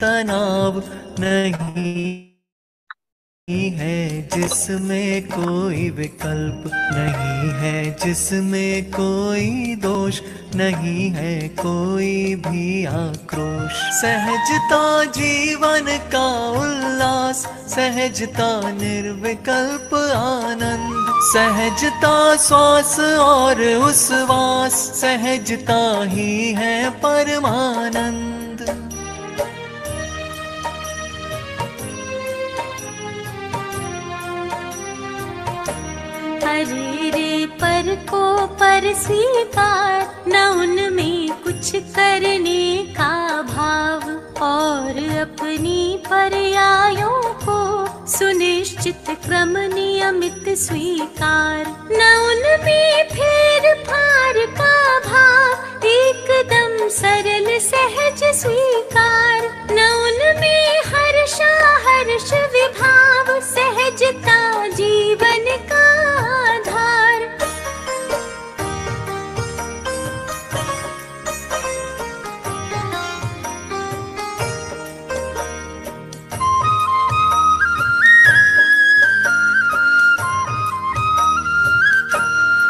तनाव नहीं है जिसमें कोई विकल्प नहीं है, जिसमें कोई दोष नहीं है, कोई भी आक्रोश। सहजता जीवन का उल्लास, सहजता निर्विकल्प आनंद, सहजता श्वास और उच्छ्वास, सहजता ही है परमानंद। अरे रे पर को पर स्वीकार, न उनमें कुछ करने का भाव, और अपनी पर्यायों को सुनिश्चित क्रम नियमित स्वीकार। न उनमें फेर फार का भाव, एकदम सरल सहज स्वीकार। न उनमें हर्षा हर्ष विभाव, सहजता जीवन का आधार।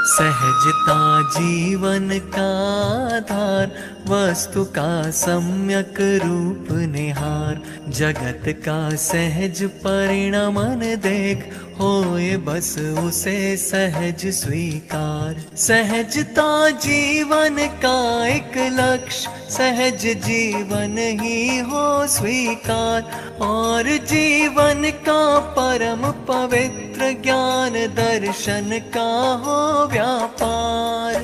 सहजता जीवन का आधार, वस्तु का सम्यक रूप निहार। जगत का सहज परिणमन देख, होए बस उसे सहज स्वीकार। सहजता जीवन का एक लक्ष्य, सहज जीवन ही हो स्वीकार। और जीवन का परम पवित्र ज्ञान दर्शन का हो व्यापार।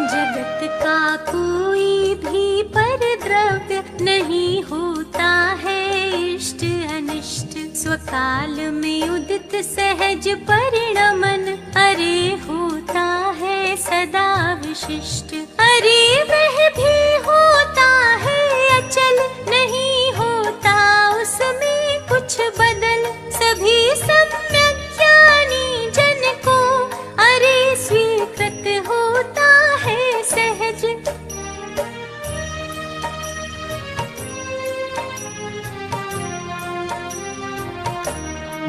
जगत का कोई भी परद्रव्य नहीं होता है इष्ट अनिष्ट, स्वकाल में उदित सहज परिणमन, अरे होता है सदा विशिष्ट। अरे वह भी होता है अचल, नहीं होता उसमें कुछ बदल। सभी सम्यक ज्ञानी जन को अरे स्वीकृत होता है सहज।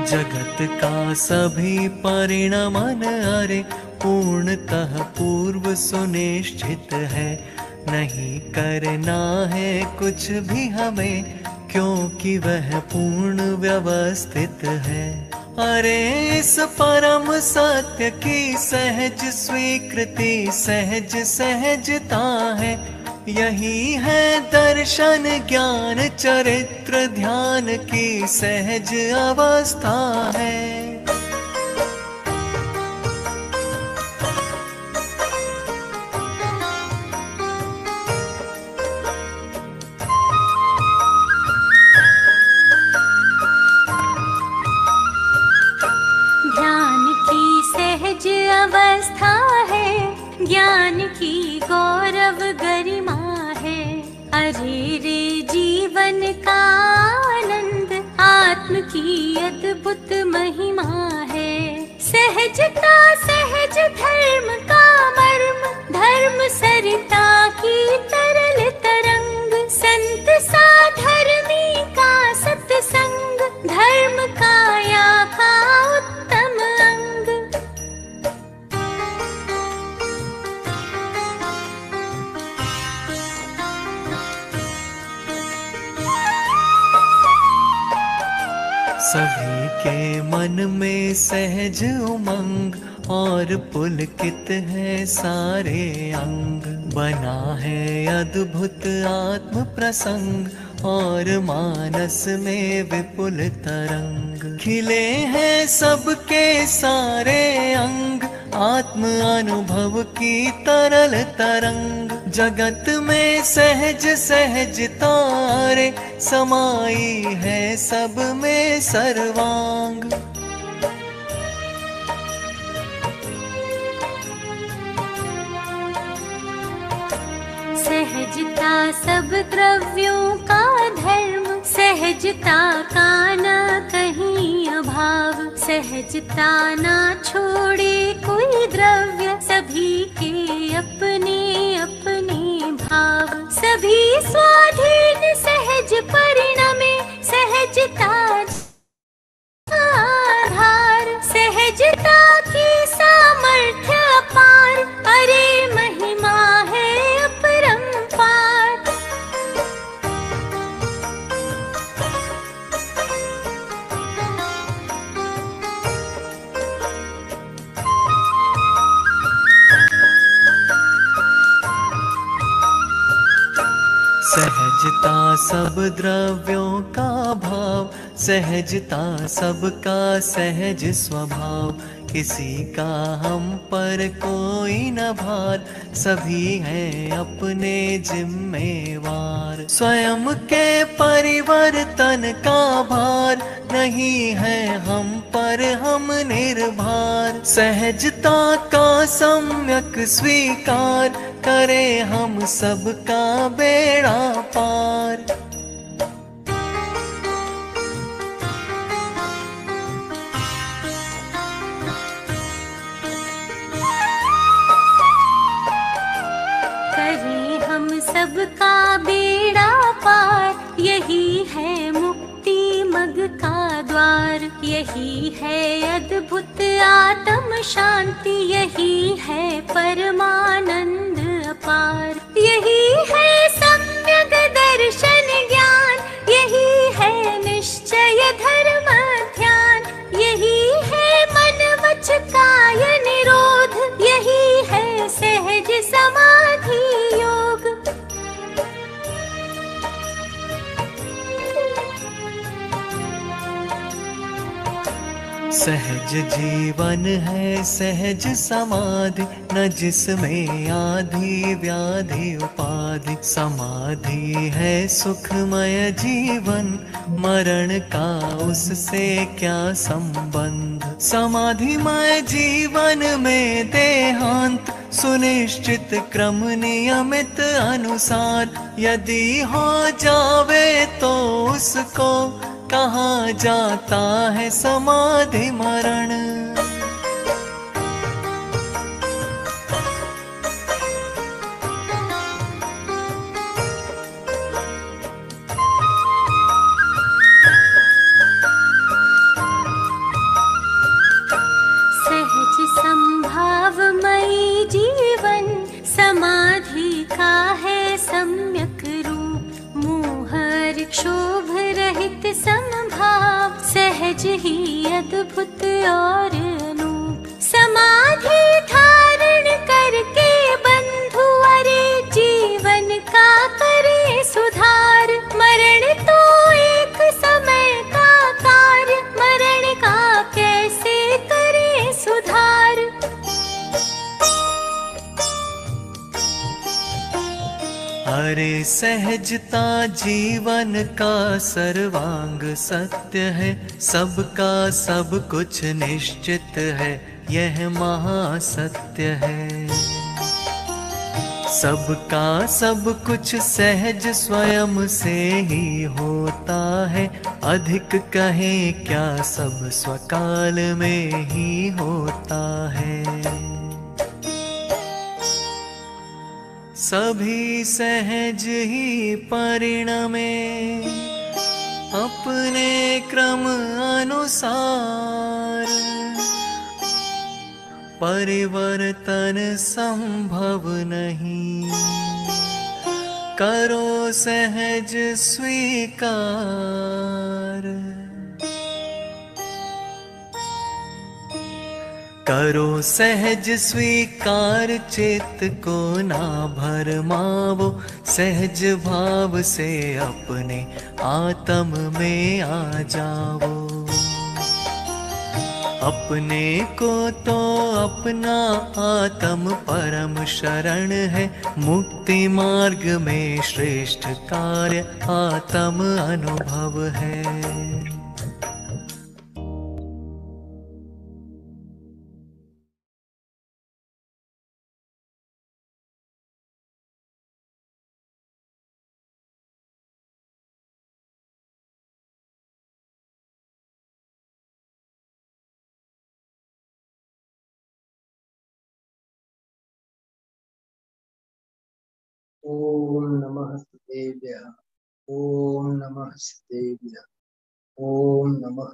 जगत का सभी परिणमन अरे पूर्णतः पूर्व सुनिश्चित है। नहीं करना है कुछ भी हमें, क्योंकि वह पूर्ण व्यवस्थित है। अरे इस परम सत्य की सहज स्वीकृति सहज सहजता है। यही है दर्शन ज्ञान चरित्र ध्यान की सहज अवस्था है। ध्यान की सहज अवस्था है, ज्ञान की गौरव गरिमा है। अरे रे जीवन का आनंद, आत्म की अद्भुत महिमा है। सहजता सहज धर्म का मर्म, धर्म सरिता की तरल तरंग। संत साधर्मी का सत्संग, धर्म काया का उत्तम अंग। सभी के मन में सहज उमंग, और पुलकित है सारे अंग। बना है अद्भुत आत्म प्रसंग, और मानस में विपुल तरंग। खिले हैं सबके सारे अंग, आत्म अनुभव की तरल तरंग। जगत में सहज सहजता रे, समाई है सब में सर्वांग। सहजता सब द्रव्यों का धर्म, सहजता का न कहीं अभाव, सहजता ना छोड़े कोई द्रव्य, सभी के अपने अपने भाव, सभी स्वाधीन सहज परिणमे, सहजता आधार, सहजता की सामर्थ्य अपार, अरे महिमा है अपरंपार। सहजता सब द्रव्यों का भाव, सहजता सबका सहज स्वभाव, किसी का हम पर कोई न भार, सभी हैं अपने जिम्मेवार। स्वयं के परिवर्तन का भार नहीं है हम पर, हम निर्भर। सहजता का सम्यक स्वीकार, करें हम सबका बेड़ा पार। करें हम सबका बेड़ा पार, यही है मुक्ति मग का द्वार, यही है अद्भुत आत्म शांति, यही है परमानंद अपार, यही है सम्यक दर्शन ज्ञान, यही है निश्चय धर्म ध्यान, यही है मन वच काय निरोध, यही है सहज समाधि योग। सहज जीवन है सहज समाधि, न जिसमें आदि व्याधि उपाधि। समाधि है सुखमय जीवन, मरण का उससे क्या संबंध। समाधिमय जीवन में देहांत, सुनिश्चित क्रम नियमित अनुसार, यदि हो जावे तो उसको कहाँ जाता है समाधि मरण। सहज संभावमयी जीवन, समाधि का है सम्यक रूप, मोह क्षोभ रहित समभाव, सहज ही अद्भुत और अनूप। समाधि धारण करके बंधु अरे जीवन का करे सुधार, मरण तो एक समय का कार्य, मरण का कैसे करे सुधार। अरे सहजता जीवन का सर्वांग सत्य है, सबका सब कुछ निश्चित है, यह महासत्य है। सबका सब कुछ सहज स्वयं से ही होता है, अधिक कहें क्या सब स्वकाल में ही होता है। सभी सहज ही परिणमे, अपने क्रम अनुसार, परिवर्तन संभव नहीं, करो सहज स्वीकार। करो सहज स्वीकार, चित्त को ना भरमावो, सहज भाव से अपने आत्म में आ जाओ। अपने को तो अपना आत्म परम शरण है, मुक्ति मार्ग में श्रेष्ठ कार्य आत्म अनुभव है। ओम नमः देव्या, ओम नमः देव्या, ओम नमः।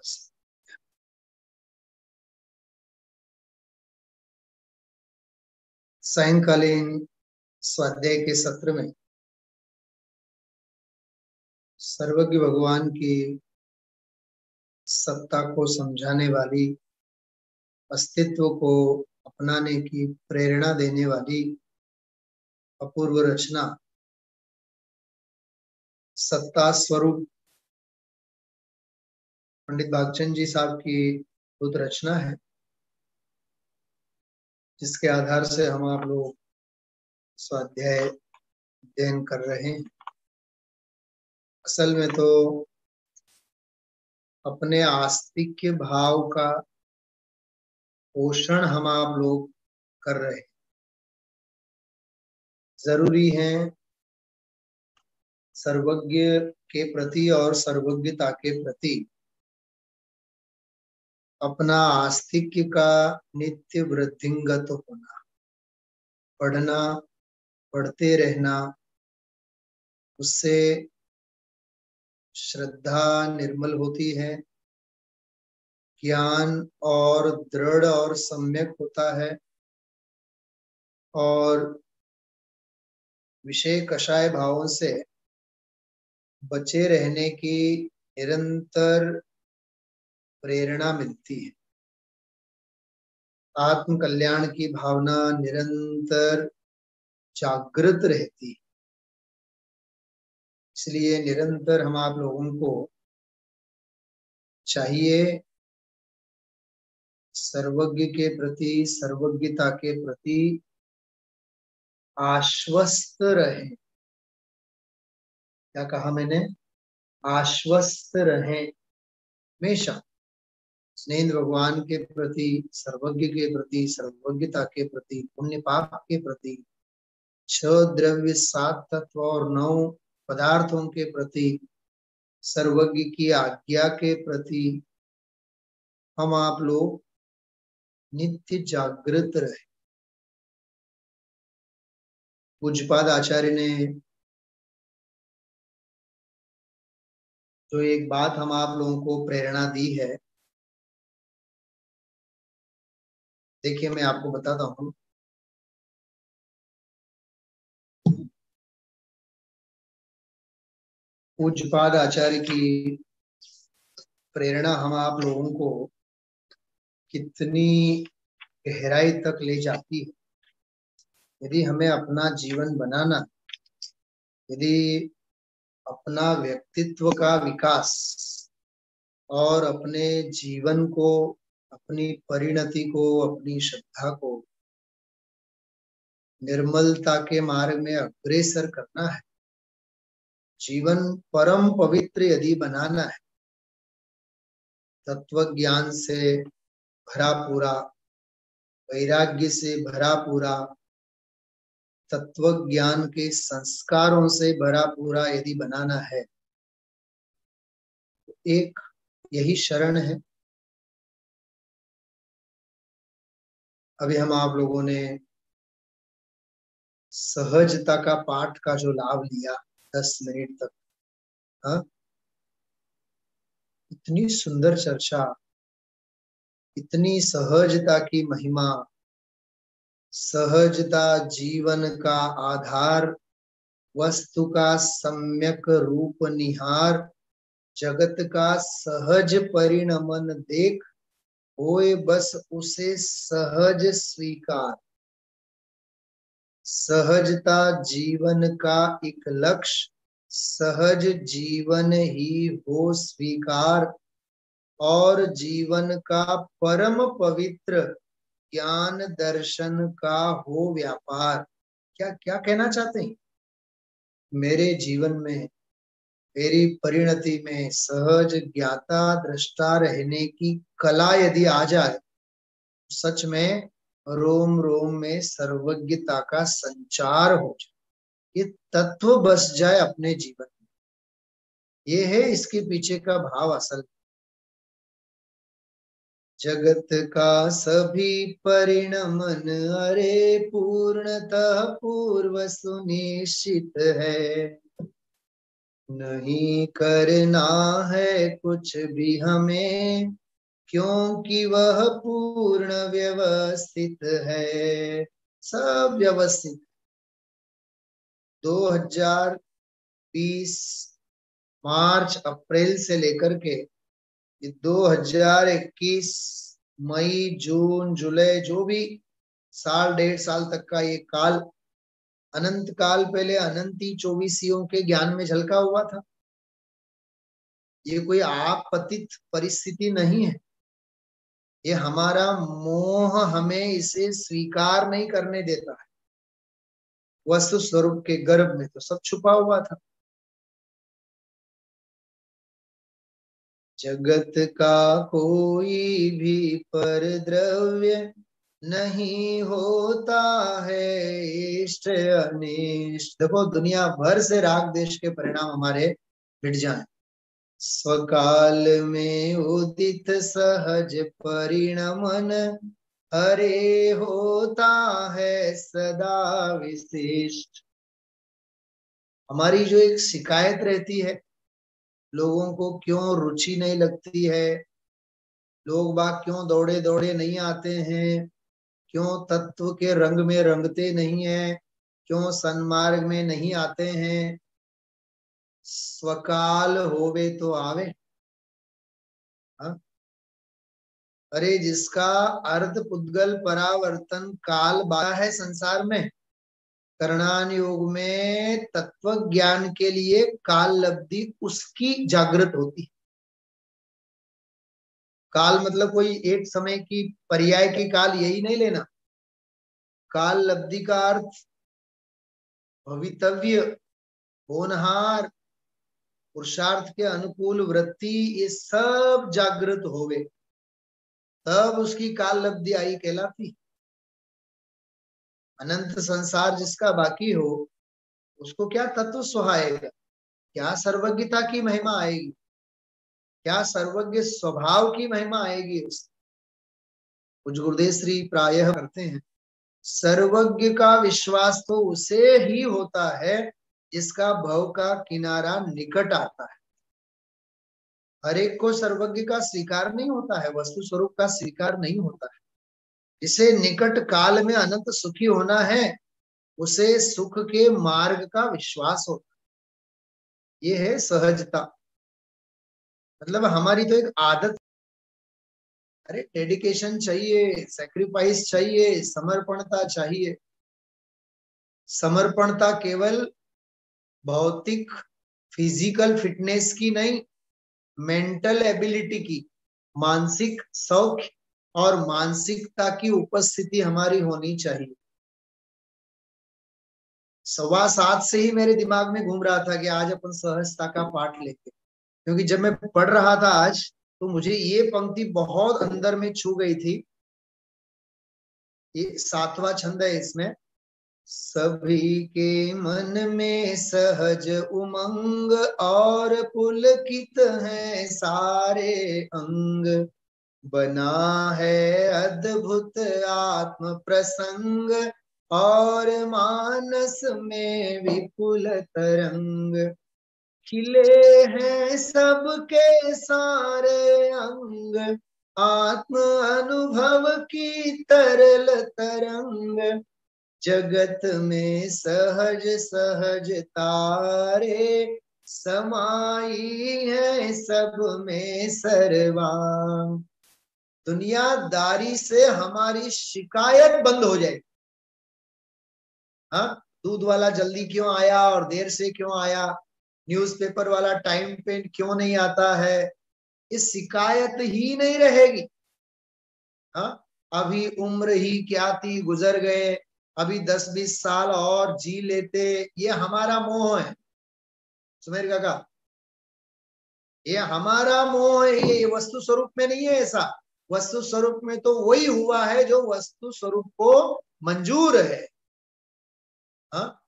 सायंकालीन स्वाध्याय के सत्र में सर्वज्ञ भगवान की सत्ता को समझाने वाली, अस्तित्व को अपनाने की प्रेरणा देने वाली अपूर्व रचना सत्ता स्वरूप पंडित भागचंद जी साहब की खुद रचना है, जिसके आधार से हम आप लोग स्वाध्याय अध्ययन कर रहे हैं। असल में तो अपने आस्तिक्य भाव का पोषण हम आप लोग कर रहे हैं। जरूरी है सर्वज्ञ के प्रति और सर्वज्ञता के प्रति अपना आस्तिक्य का नित्य वृद्धिंगत होना, पढ़ना, पढ़ते रहना, उससे श्रद्धा निर्मल होती है, ज्ञान और दृढ़ और सम्यक होता है, और विषय कषाय भावों से बचे रहने की निरंतर प्रेरणा मिलती है। आत्म कल्याण की भावना निरंतर जागृत रहती है। इसलिए निरंतर हम आप लोगों को चाहिए सर्वज्ञ के प्रति, सर्वज्ञता के प्रति आश्वस्त रहें। क्या कहा मैंने? आश्वस्त रहें हमेशा। स्नेह भगवान के प्रति, सर्वज्ञ के प्रति, सर्वज्ञता के प्रति, पुण्य पाप के प्रति, 6 द्रव्य, 7 तत्व और 9 पदार्थों के प्रति, सर्वज्ञ की आज्ञा के प्रति हम आप लोग नित्य जागृत रहे। पूज्यपाद आचार्य ने जो एक बात हम आप लोगों को प्रेरणा दी है, देखिए मैं आपको बताता हूं। पूज्यपाद आचार्य की प्रेरणा हम आप लोगों को कितनी गहराई तक ले जाती है। यदि हमें अपना जीवन बनाना, यदि अपना व्यक्तित्व का विकास और अपने जीवन को, अपनी परिणति को, अपनी श्रद्धा को निर्मलता के मार्ग में अग्रसर करना है, जीवन परम पवित्र यदि बनाना है, तत्व ज्ञान से भरा पूरा, वैराग्य से भरा पूरा, तत्व ज्ञान के संस्कारों से भरा पूरा यदि बनाना है, तो एक यही शरण है। अभी हम आप लोगों ने सहजता का पाठ का जो लाभ लिया 10 मिनट तक, हाँ, इतनी सुंदर चर्चा, इतनी सहजता की महिमा, सहजता जीवन का आधार, वस्तु का सम्यक रूप निहार, जगत का सहज परिणमन देख, होए बस उसे सहज स्वीकार। सहजता जीवन का एक लक्ष्य, सहज जीवन ही हो स्वीकार, और जीवन का परम पवित्र ज्ञान दर्शन का हो व्यापार। क्या क्या कहना चाहते हैं? मेरे जीवन में, मेरी परिणति में सहज ज्ञाता दृष्टा रहने की कला यदि आ जाए, सच में रोम रोम में सर्वज्ञता का संचार हो जाए, ये तत्व बस जाए अपने जीवन में। ये है इसके पीछे का भाव असल। जगत का सभी परिणमन अरे पूर्णतः पूर्व सुनिश्चित है। नहीं करना है कुछ भी हमें, क्योंकि वह पूर्ण व्यवस्थित है। सब व्यवस्थित। 2020 मार्च अप्रैल से लेकर के 2021 मई जून जुलाई, जो भी साल 1.5 साल तक का ये काल, अनंत काल पहले अनंती 24 के ज्ञान में झलका हुआ था। ये कोई आपतित परिस्थिति नहीं है, ये हमारा मोह हमें इसे स्वीकार नहीं करने देता है। वस्तु स्वरूप के गर्भ में तो सब छुपा हुआ था। जगत का कोई भी परद्रव्य नहीं होता है इष्ट अनिष्ट। देखो दुनिया भर से राग देश के परिणाम हमारे मिट जाए। स्वकाल में उदित सहज परिणमन हरे होता है सदा विशिष्ट। हमारी जो एक शिकायत रहती है, लोगों को क्यों रुचि नहीं लगती है, लोग बाग क्यों दौड़े दौड़े नहीं आते हैं, क्यों तत्व के रंग में रंगते नहीं है, क्यों सन्मार्ग में नहीं आते हैं। स्वकाल होवे तो आवे। हाँ? अरे जिसका अर्ध पुद्गल परावर्तन काल बारा है संसार में, करणान योग में तत्व ज्ञान के लिए काल लब्धि उसकी जागृत होती है। काल मतलब कोई एक समय की पर्याय की काल, यही नहीं लेना। काल लब्धि का अर्थ भवितव्य, होनहार, पुरुषार्थ के अनुकूल वृत्ति, ये सब जागृत होवे तब उसकी काल लब्धि आई कहलाती। अनंत संसार जिसका बाकी हो, उसको क्या तत्व सुहाएगा, क्या सर्वज्ञता की महिमा आएगी, क्या सर्वज्ञ स्वभाव की महिमा आएगी। कुछ गुरुदेव श्री प्रायः करते हैं, सर्वज्ञ का विश्वास तो उसे ही होता है जिसका भव का किनारा निकट आता है। हर एक को सर्वज्ञ का स्वीकार नहीं होता है, वस्तु स्वरूप का स्वीकार नहीं होता है। जिसे निकट काल में अनंत सुखी होना है, उसे सुख के मार्ग का विश्वास होता है। ये है सहजता। मतलब हमारी तो एक आदत, अरे डेडिकेशन चाहिए, सैक्रिफाइस चाहिए, समर्पणता चाहिए। समर्पणता केवल भौतिक फिजिकल फिटनेस की नहीं, मेंटल एबिलिटी की, मानसिक सौख्य और मानसिकता की उपस्थिति हमारी होनी चाहिए। 7:15 से ही मेरे दिमाग में घूम रहा था कि आज अपन सहजता का पाठ लेते, क्योंकि जब मैं पढ़ रहा था आज, तो मुझे ये पंक्ति बहुत अंदर में छू गई थी। ये 7वां छंद है इसमें, सभी के मन में सहज उमंग और पुलकित है सारे अंग, बना है अद्भुत आत्म प्रसंग और मानस में विपुल तरंग, खिले हैं सबके सारे अंग, आत्म अनुभव की तरल तरंग, जगत में सहज सहज तारे समाई है सब में सर्वांग। दुनियादारी से हमारी शिकायत बंद हो जाए। हाँ, दूध वाला जल्दी क्यों आया और देर से क्यों आया, न्यूज़पेपर वाला टाइम पे क्यों नहीं आता है, इस शिकायत ही नहीं रहेगी। हाँ, अभी उम्र ही क्या थी, गुजर गए, अभी 10-20 साल और जी लेते, ये हमारा मोह है सुमेर काका, ये हमारा मोह है। ये वस्तु स्वरूप में नहीं है ऐसा। वस्तु स्वरूप में तो वही हुआ है जो वस्तु स्वरूप को मंजूर है। हाँ,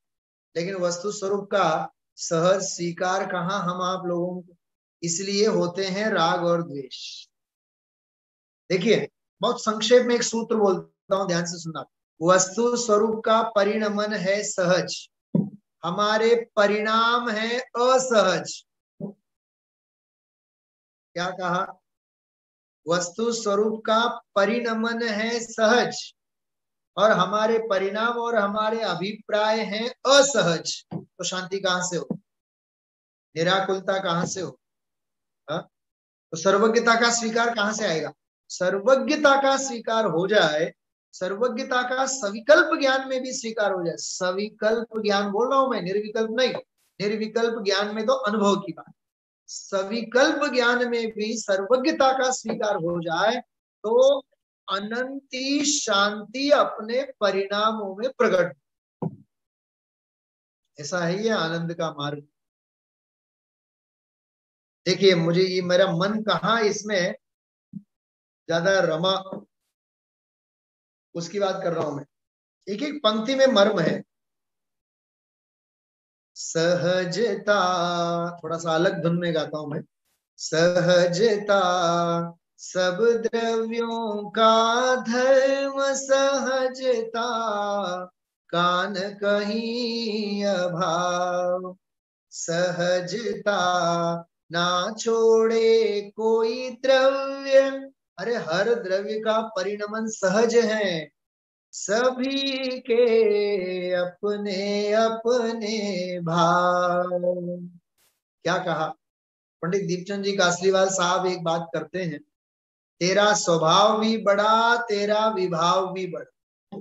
लेकिन वस्तु स्वरूप का सहज स्वीकार कहाँ हम आप लोगों को, इसलिए होते हैं राग और द्वेष। देखिए बहुत संक्षेप में एक सूत्र बोलता हूं, ध्यान से सुनना। वस्तु स्वरूप का परिणमन है सहज, हमारे परिणाम है असहज। क्या कहा? वस्तु स्वरूप का परिणमन है सहज और हमारे परिणाम और हमारे अभिप्राय हैं असहज। तो शांति कहां से हो, निराकुलता कहां से हो? हा? तो सर्वज्ञता का स्वीकार कहां से आएगा? सर्वज्ञता का स्वीकार हो जाए, सर्वज्ञता का सविकल्प ज्ञान में भी स्वीकार हो जाए। सविकल्प ज्ञान बोल रहा हूं मैं, निर्विकल्प नहीं। निर्विकल्प ज्ञान में तो अनुभव की बात, सविकल्प ज्ञान में भी सर्वज्ञता का स्वीकार हो जाए तो अनंती शांति अपने परिणामों में प्रकट। ऐसा है ये आनंद का मार्ग। देखिए मुझे ये मेरा मन कहाँ इसमें ज्यादा रमा, उसकी बात कर रहा हूं मैं। एक एक पंक्ति में मर्म है। सहजता, थोड़ा सा अलग धुन में गाता हूं मैं। सहजता सब द्रव्यों का धर्म, सहजता कान कहीं अभाव। सहजता ना छोड़े कोई द्रव्य, अरे हर द्रव्य का परिणमन सहज है। सभी के अपने अपने भाव। क्या कहा? पंडित दीपचंद जी कासलीवाल साहब एक बात करते हैं, तेरा स्वभाव भी बड़ा, तेरा विभाव भी बड़ा।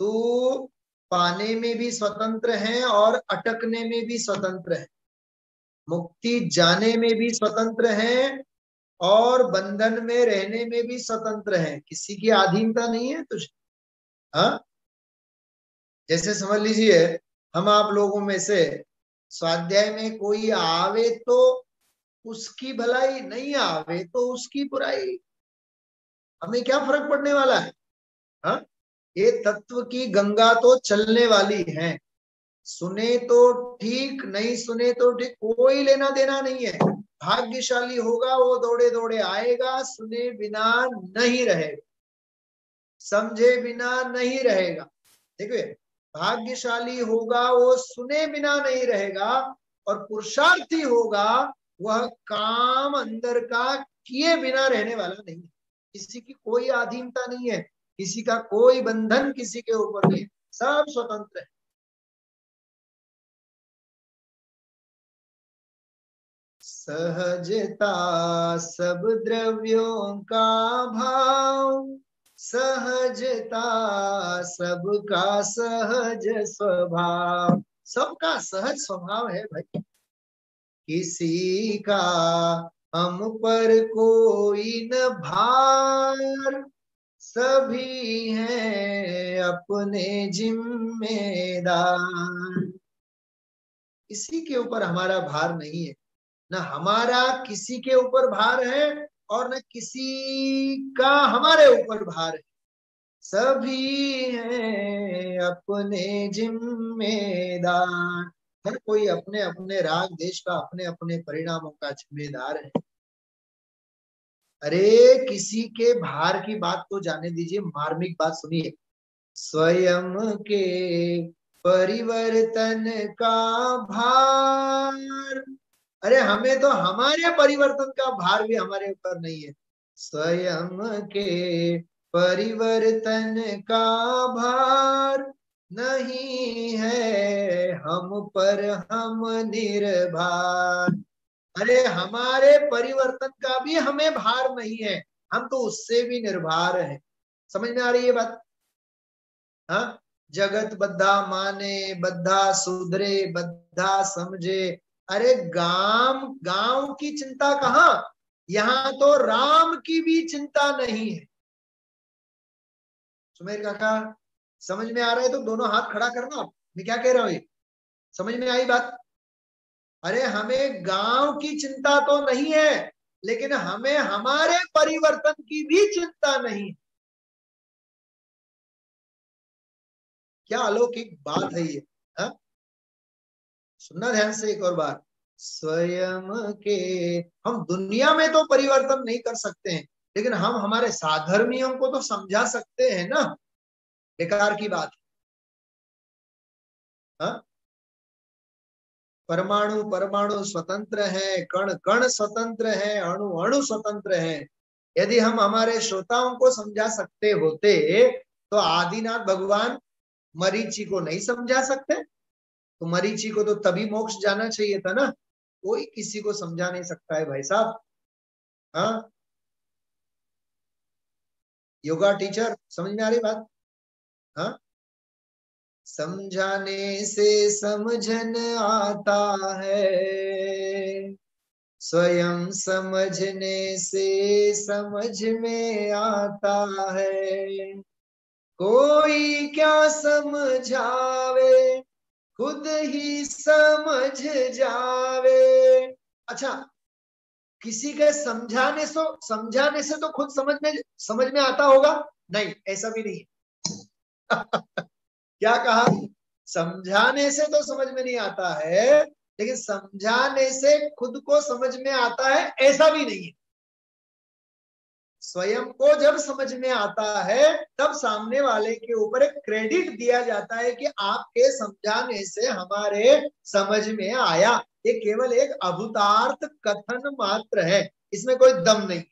तू पाने में भी स्वतंत्र है और अटकने में भी स्वतंत्र है, मुक्ति जाने में भी स्वतंत्र है और बंधन में रहने में भी स्वतंत्र है। किसी की अधीनता नहीं है तुझे। हाँ, जैसे समझ लीजिए हम आप लोगों में से स्वाध्याय में कोई आवे तो उसकी भलाई, नहीं आवे तो उसकी बुराई, हमें क्या फर्क पड़ने वाला है? हाँ, ये तत्व की गंगा तो चलने वाली है, सुने तो ठीक, नहीं सुने तो ठीक, कोई लेना देना नहीं है। भाग्यशाली होगा वो दौड़े दौड़े आएगा, सुने बिना नहीं रहेगा, समझे बिना नहीं रहेगा। देखिए भाग्यशाली होगा वो सुने बिना नहीं रहेगा, और पुरुषार्थी होगा वह काम अंदर का किए बिना रहने वाला नहीं है। किसी की कोई अधीनता नहीं है, किसी का कोई बंधन किसी के ऊपर नहीं है, सब स्वतंत्र है। सहजता सब द्रव्यों का भाव, सहजता सबका सहज स्वभाव। सबका सहज स्वभाव है भाई, किसी का हम पर कोई न भार, सभी हैं अपने जिम्मेदार। किसी के ऊपर हमारा भार नहीं है, न हमारा किसी के ऊपर भार है और न किसी का हमारे ऊपर भार है। सभी हैं अपने जिम्मेदार। हर कोई अपने अपने राग देश का, अपने अपने परिणामों का जिम्मेदार है। अरे किसी के भार की बात तो जाने दीजिए, मार्मिक बात सुनिए। स्वयं के परिवर्तन का भार, अरे हमें तो हमारे परिवर्तन का भार भी हमारे ऊपर नहीं है। स्वयं के परिवर्तन का भार नहीं है हम पर, हम निर्भार। अरे हमारे परिवर्तन का भी हमें भार नहीं है, हम तो उससे भी निर्भर हैं। समझ में आ रही है बात? हाँ, जगत बद्धा माने, बद्धा सुधरे, बद्धा समझे। अरे गांव की चिंता कहाँ, यहाँ तो राम की भी चिंता नहीं है। सुमेर काका समझ में आ रहा है तो दोनों हाथ खड़ा करना। मैं क्या कह रहा हूं, समझ में आई बात? अरे हमें गांव की चिंता तो नहीं है, लेकिन हमें हमारे परिवर्तन की भी चिंता नहीं। क्या अलौकिक बात है ये। हा? सुनना ध्यान से एक और बार। स्वयं के, हम दुनिया में तो परिवर्तन नहीं कर सकते हैं, लेकिन हम हमारे साधर्मियों को तो समझा सकते हैं ना, बेकार की बात है। हाँ? परमाणु परमाणु स्वतंत्र है, कण कण स्वतंत्र है, अणु अणु स्वतंत्र है। यदि हम हमारे श्रोताओं को समझा सकते होते तो आदिनाथ भगवान मरीचि को नहीं समझा सकते? तो मरीचि को तो तभी मोक्ष जाना चाहिए था ना। कोई किसी को समझा नहीं सकता है भाई साहब। हाँ, योगा टीचर, समझ में आ रही बात? हाँ, समझाने से समझन आता है, स्वयं समझने से समझ में आता है। कोई क्या समझावे, खुद ही समझ जावे। अच्छा, किसी के समझाने से तो खुद समझ में आता होगा? नहीं, ऐसा भी नहीं क्या कहा? समझाने से तो समझ में नहीं आता है, लेकिन समझाने से खुद को समझ में आता है, ऐसा भी नहीं है। स्वयं को जब समझ में आता है तब सामने वाले के ऊपर एक क्रेडिट दिया जाता है कि आपके समझाने से हमारे समझ में आया। ये केवल एक अभूतार्थ कथन मात्र है, इसमें कोई दम नहीं।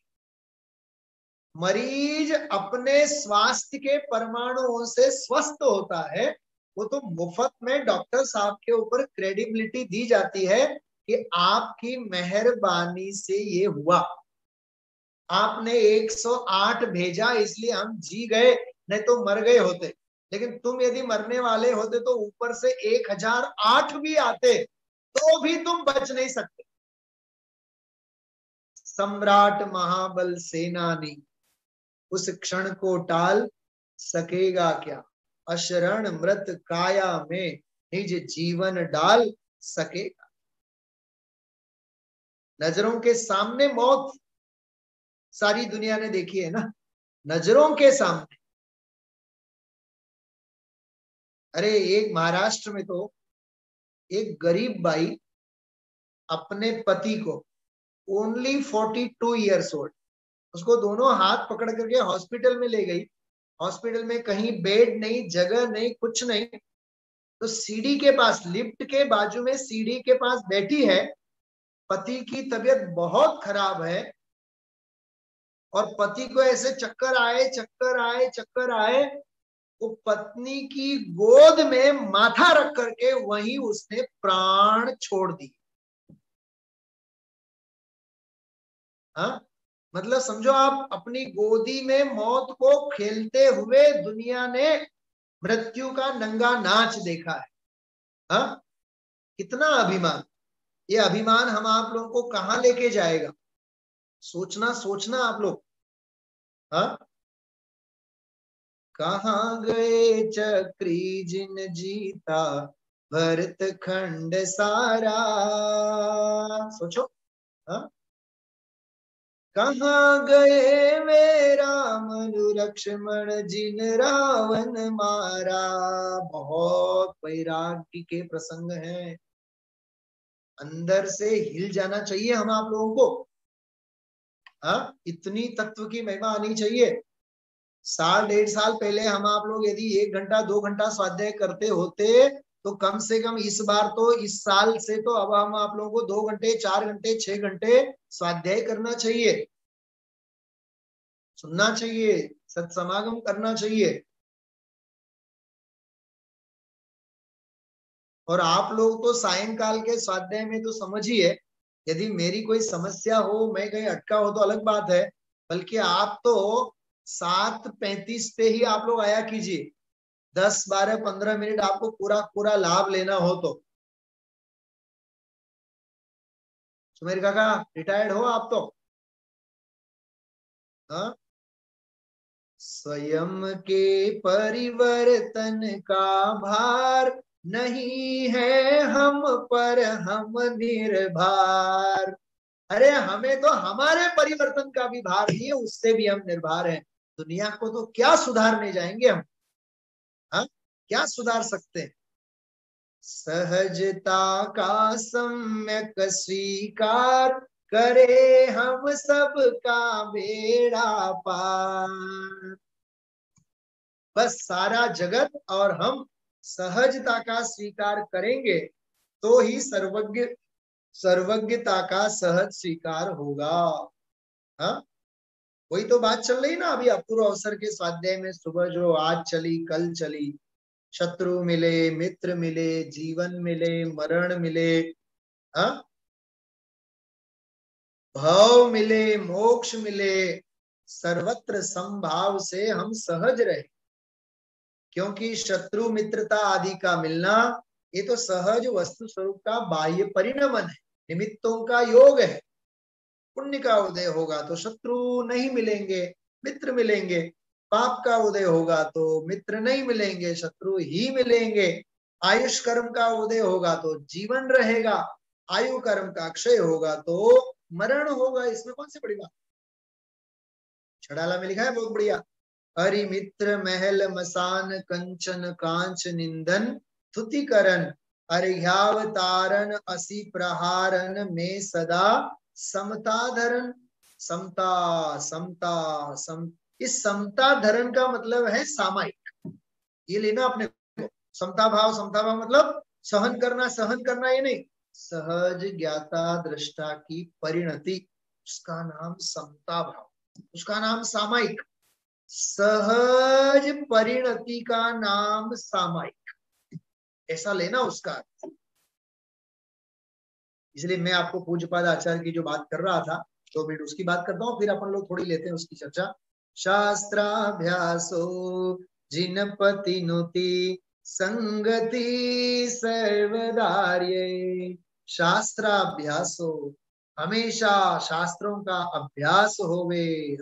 मरीज अपने स्वास्थ्य के परमाणुओं से स्वस्थ होता है, वो तो मुफ्त में डॉक्टर साहब के ऊपर क्रेडिबिलिटी दी जाती है कि आपकी मेहरबानी से ये हुआ, आपने 108 भेजा इसलिए हम जी गए, नहीं तो मर गए होते। लेकिन तुम यदि मरने वाले होते तो ऊपर से 1008 भी आते तो भी तुम बच नहीं सकते। सम्राट महाबल सेनानी उस क्षण को टाल सकेगा क्या, अशरण मृत काया में निज जीवन डाल सकेगा। नजरों के सामने मौत सारी दुनिया ने देखी है ना, नजरों के सामने। अरे एक महाराष्ट्र में तो एक गरीब बाई अपने पति को, ओनली 42 ईयर्स ओल्ड, उसको दोनों हाथ पकड़ करके हॉस्पिटल में ले गई। हॉस्पिटल में कहीं बेड नहीं, जगह नहीं, कुछ नहीं। तो सीढ़ी के पास, लिफ्ट के बाजू में सीढ़ी के पास बैठी है, पति की तबीयत बहुत खराब है और पति को ऐसे चक्कर आए चक्कर आए चक्कर आए, वो पत्नी की गोद में माथा रख करके वहीं उसने प्राण छोड़ दी। हाँ, मतलब समझो आप, अपनी गोदी में मौत को खेलते हुए दुनिया ने मृत्यु का नंगा नाच देखा है। हाँ, कितना अभिमान। ये अभिमान हम आप लोगों को कहां लेके जाएगा? सोचना सोचना आप लोग। हाँ, कहाँ गए चक्री जिन जीता भरत खंड सारा। सोचो। हाँ, कहाँ गए वे राम लक्ष्मण जिन रावण मारा। बहुत वैराग्य के प्रसंग हैं, अंदर से हिल जाना चाहिए हम आप लोगों को। हाँ, इतनी तत्व की महिमा आनी चाहिए। 1.5 साल पहले हम आप लोग यदि 1 घंटा 2 घंटा स्वाध्याय करते होते तो कम से कम इस बार तो, इस साल से तो अब हम आप लोगों को 2 घंटे 4 घंटे 6 घंटे स्वाध्याय करना चाहिए, सुनना चाहिए, सत्समागम करना चाहिए। और आप लोग तो सायंकाल के स्वाध्याय में तो समझिए, यदि मेरी कोई समस्या हो, मैं कहीं अटका हो तो अलग बात है, बल्कि आप तो 7:35 पे ही आप लोग आया कीजिए। 10 12 15 मिनट आपको पूरा पूरा लाभ लेना हो तो। सुमेर काका रिटायर्ड हो आप तो? हाँ, स्वयं के परिवर्तन का भार नहीं है हम पर, हम निर्भर। अरे हमें तो हमारे परिवर्तन का भी भार नहीं है, उससे भी हम निर्भर हैं। दुनिया को तो क्या सुधारने जाएंगे हम? हाँ, क्या सुधार सकते हैं? सहजता का सम्यक स्वीकार करे हम सब का बेड़ा पार। बस सारा जगत और हम सहजता का स्वीकार करेंगे तो ही सर्वज्ञता का सहज स्वीकार होगा। हाँ, वही तो बात चल रही ना अभी अपूर्व अवसर के स्वाध्याय में, सुबह जो आज चली कल चली। शत्रु मिले, मित्र मिले, जीवन मिले, मरण मिले, हाँ, भाव मिले, मोक्ष मिले, सर्वत्र समभाव से हम सहज रहे। क्योंकि शत्रु मित्रता आदि का मिलना ये तो सहज वस्तु स्वरूप का बाह्य परिणमन है, निमित्तों का योग है। पुण्य का उदय होगा तो शत्रु नहीं मिलेंगे, मित्र मिलेंगे। पाप का उदय होगा तो मित्र नहीं मिलेंगे, शत्रु ही मिलेंगे। आयुष कर्म का उदय होगा तो जीवन रहेगा, आयु कर्म का क्षय होगा तो मरण होगा। इसमें कौन सी बड़ी बात। छड़ाला में लिखा है बहुत बढ़िया, हरि मित्र महल मसान कंचन कांच निंदन थुति करन अर्घ्यावतारन असी प्रहारन में सदा समता धरन। समता समता सम, इस समता धरन का मतलब है सामायिक, ये लेना अपने को। समता भाव मतलब सहन करना ये नहीं, सहज ज्ञाता दृष्टा की परिणति, उसका नाम समता भाव, उसका नाम सामायिक। सहज परिणति का नाम सामायिक, ऐसा लेना उसका अर्थ। इसलिए मैं आपको पूज्यपाद आचार्य की जो बात कर रहा था 2 मिनट उसकी बात करता हूँ, फिर अपन लोग थोड़ी लेते हैं उसकी चर्चा। शास्त्राभ्यासो जिनपति नुति संगति सर्वदार्ये। शास्त्राभ्यासो, हमेशा शास्त्रों का अभ्यास होवे,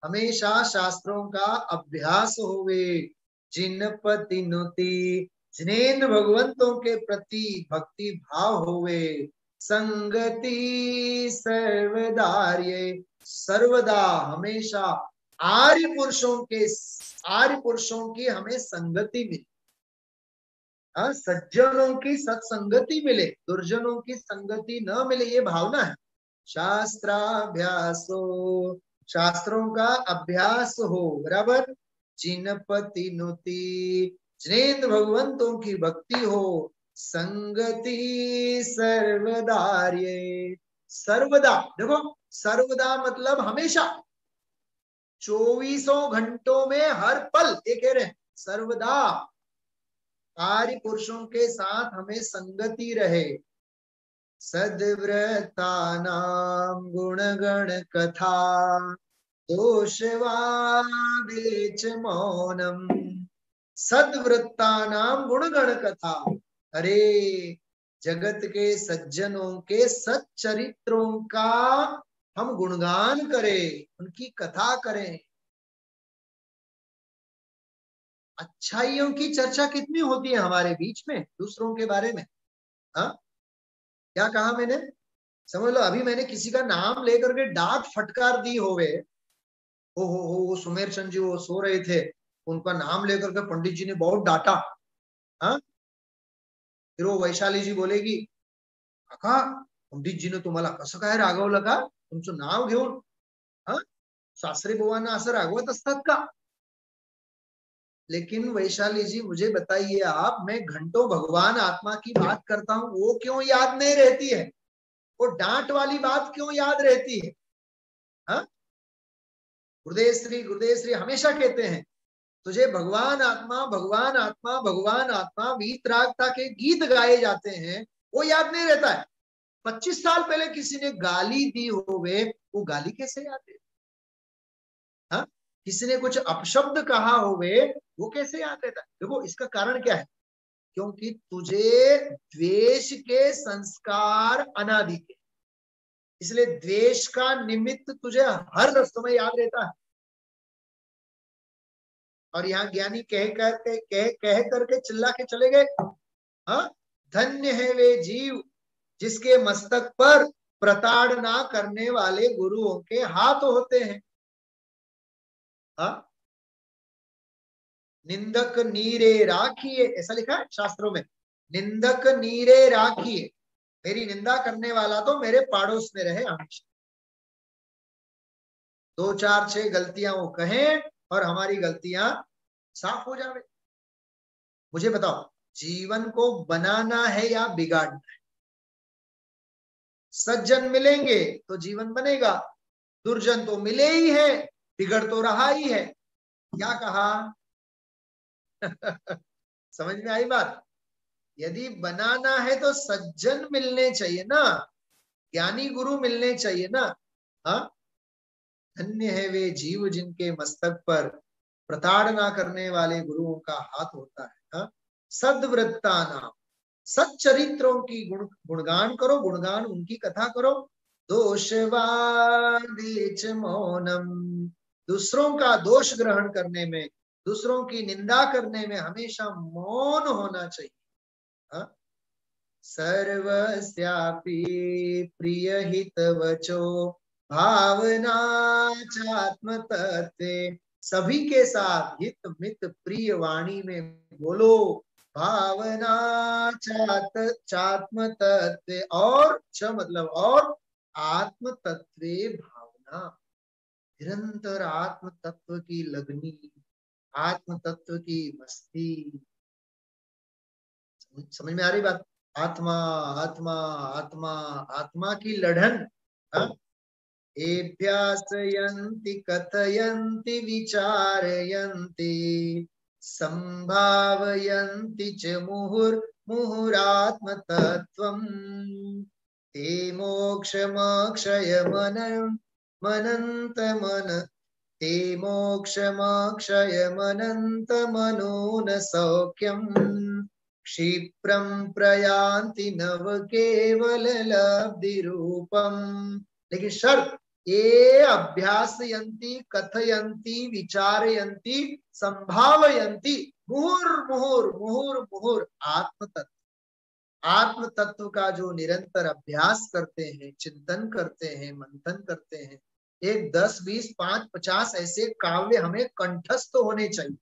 हमेशा शास्त्रों का अभ्यास होवे। जिनपति नुति, जिनेन्द्र भगवंतों के प्रति भक्ति भाव होवे। संगति सर्वदार्ये, सर्वदा हमेशा आर्य पुरुषों की हमें संगति मिले, सज्जनों की सत्संगति मिले, दुर्जनों की संगति न मिले, ये भावना है। शास्त्राभ्यासो, शास्त्रों का अभ्यास हो, बराबर। जिनपति नुति, जिनेन्द्र भगवंतों की भक्ति हो। संगति सर्वदार्ये, सर्वदा, देखो सर्वदा मतलब हमेशा, 24 घंटों में हर पल, ये कह रहे हैं सर्वदा आर्य पुरुषों के साथ हमें संगति रहे। सद्व्रता नाम गुणगण कथा दोषवादेच मौनम। सद्वृत्ता नाम गुणगण कथा, अरे जगत के सज्जनों के सच्चरित्रों का हम गुणगान करें, उनकी कथा करें। अच्छाइयों की चर्चा कितनी होती है हमारे बीच में दूसरों के बारे में। हाँ, क्या कहा मैंने, समझ लो अभी मैंने किसी का नाम लेकर के डांट फटकार दी होवे, हो वो सुमेर चंद जी वो सो रहे थे, उनका नाम लेकर के पंडित जी ने बहुत डांटा। हाँ, फिर वो वैशाली जी बोलेगी, काका पंडित जी ने तुम्हाला कसं काय रागवलं का, तुमचं नाव घेऊन। हाँ, सासरे बुवांना असं रागवत असतात का। लेकिन वैशाली जी मुझे बताइए आप, मैं घंटों भगवान आत्मा की बात करता हूँ, वो क्यों याद नहीं रहती है, वो डांट वाली बात क्यों याद रहती है। हाँ, गुरुदेव श्री हमेशा कहते हैं तुझे भगवान आत्मा भगवान आत्मा भगवान आत्मा, वीतरागता के गीत गाए जाते हैं, वो याद नहीं रहता है। 25 साल पहले किसी ने गाली दी होवे, वो गाली कैसे याद है। हाँ, किसी ने कुछ अपशब्द कहा होवे, वो कैसे याद रहता है। देखो इसका कारण क्या है, क्योंकि तुझे द्वेष के संस्कार अनादि के, इसलिए द्वेष का निमित्त तुझे हर समय याद रहता है। और यहाँ ज्ञानी कह करके चिल्ला के चले गए, हाँ, धन्य है वे जीव जिसके मस्तक पर प्रताड़ना करने वाले गुरुओं के हाथ होते हैं। हाँ, निंदक नीरे राखिए, ऐसा लिखा है शास्त्रों में, निंदक नीरे राखिए। मेरी निंदा करने वाला तो मेरे पाड़ोस में रहे हमेशा। 2 4 6 गलतियां वो कहें और हमारी गलतियां साफ हो जावे। मुझे बताओ, जीवन को बनाना है या बिगाड़ना है? सज्जन मिलेंगे तो जीवन बनेगा, दुर्जन तो मिले ही है, बिगड़ तो रहा ही है। क्या कहा? समझ में आई बात? यदि बनाना है तो सज्जन मिलने चाहिए ना, ज्ञानी गुरु मिलने चाहिए ना। हाँ, धन्य है वे जीव जिनके मस्तक पर प्रताड़ना करने वाले गुरुओं का हाथ होता है। हाँ? सद्वृत्ता नाम, सच्चरित्रों की गुणगान करो, गुणगान उनकी कथा करो। दोषवादेच मौनम, दूसरों का दोष ग्रहण करने में, दूसरों की निंदा करने में हमेशा मौन होना चाहिए। हाँ? सर्वस्यापि प्रिय हितवचो भावना चात्म तत्वे, सभी के साथ हित मित प्रिय वाणी में बोलो। भावना चात्म तत्वे, और च मतलब और, आत्म तत्वे भावना, निरंतर आत्म तत्व की लगनी, आत्म तत्व की मस्ती। समझ में आ रही बात? आत्मा आत्मा आत्मा, आत्मा की लढ़न। हाँ? एभ्यासयन्ति कथयन्ति विचारयन्ति संभावयन्ति च मुहुर्मुहुरात्मतत्त्वम्, ते मोक्षमक्षयमनन्तमन, ते मोक्षमक्षयमनन्तमनो न सौख्यम्, क्षिप्रं प्रयान्ति नव केवल लब्धि रूपम। लेकिन शर्त, ये अभ्यासयन्ति कथयन्ति विचारयन्ति संभावयन्ति मुहुर्मुहुर्मुहुर्मुहुर् आत्म तत्व, आत्म तत्व का जो निरंतर अभ्यास करते हैं, चिंतन करते हैं, मंथन करते हैं। 1 10 20 5 50 ऐसे काव्य हमें कंठस्थ होने चाहिए।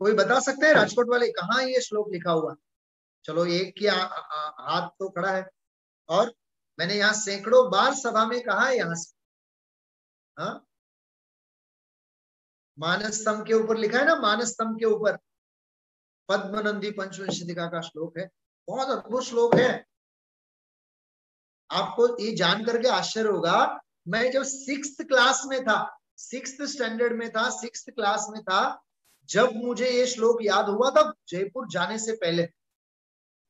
कोई बता सकते हैं राजकोट वाले कहाँ ये श्लोक लिखा हुआ? चलो, एक की हाथ तो खड़ा है, और मैंने यहाँ सैकड़ों बार सभा में कहा है यहाँ से। हाँ, मानस स्तंभ के ऊपर लिखा है ना, मानस स्तंभ के ऊपर पद्मनंदी पंचविंशतिका का श्लोक है, बहुत अद्भुत श्लोक है। आपको ये जान करके आश्चर्य होगा, मैं जब 6th क्लास में था, 6th स्टैंडर्ड में था, 6th क्लास में था, जब मुझे ये श्लोक याद हुआ था जयपुर जाने से पहले,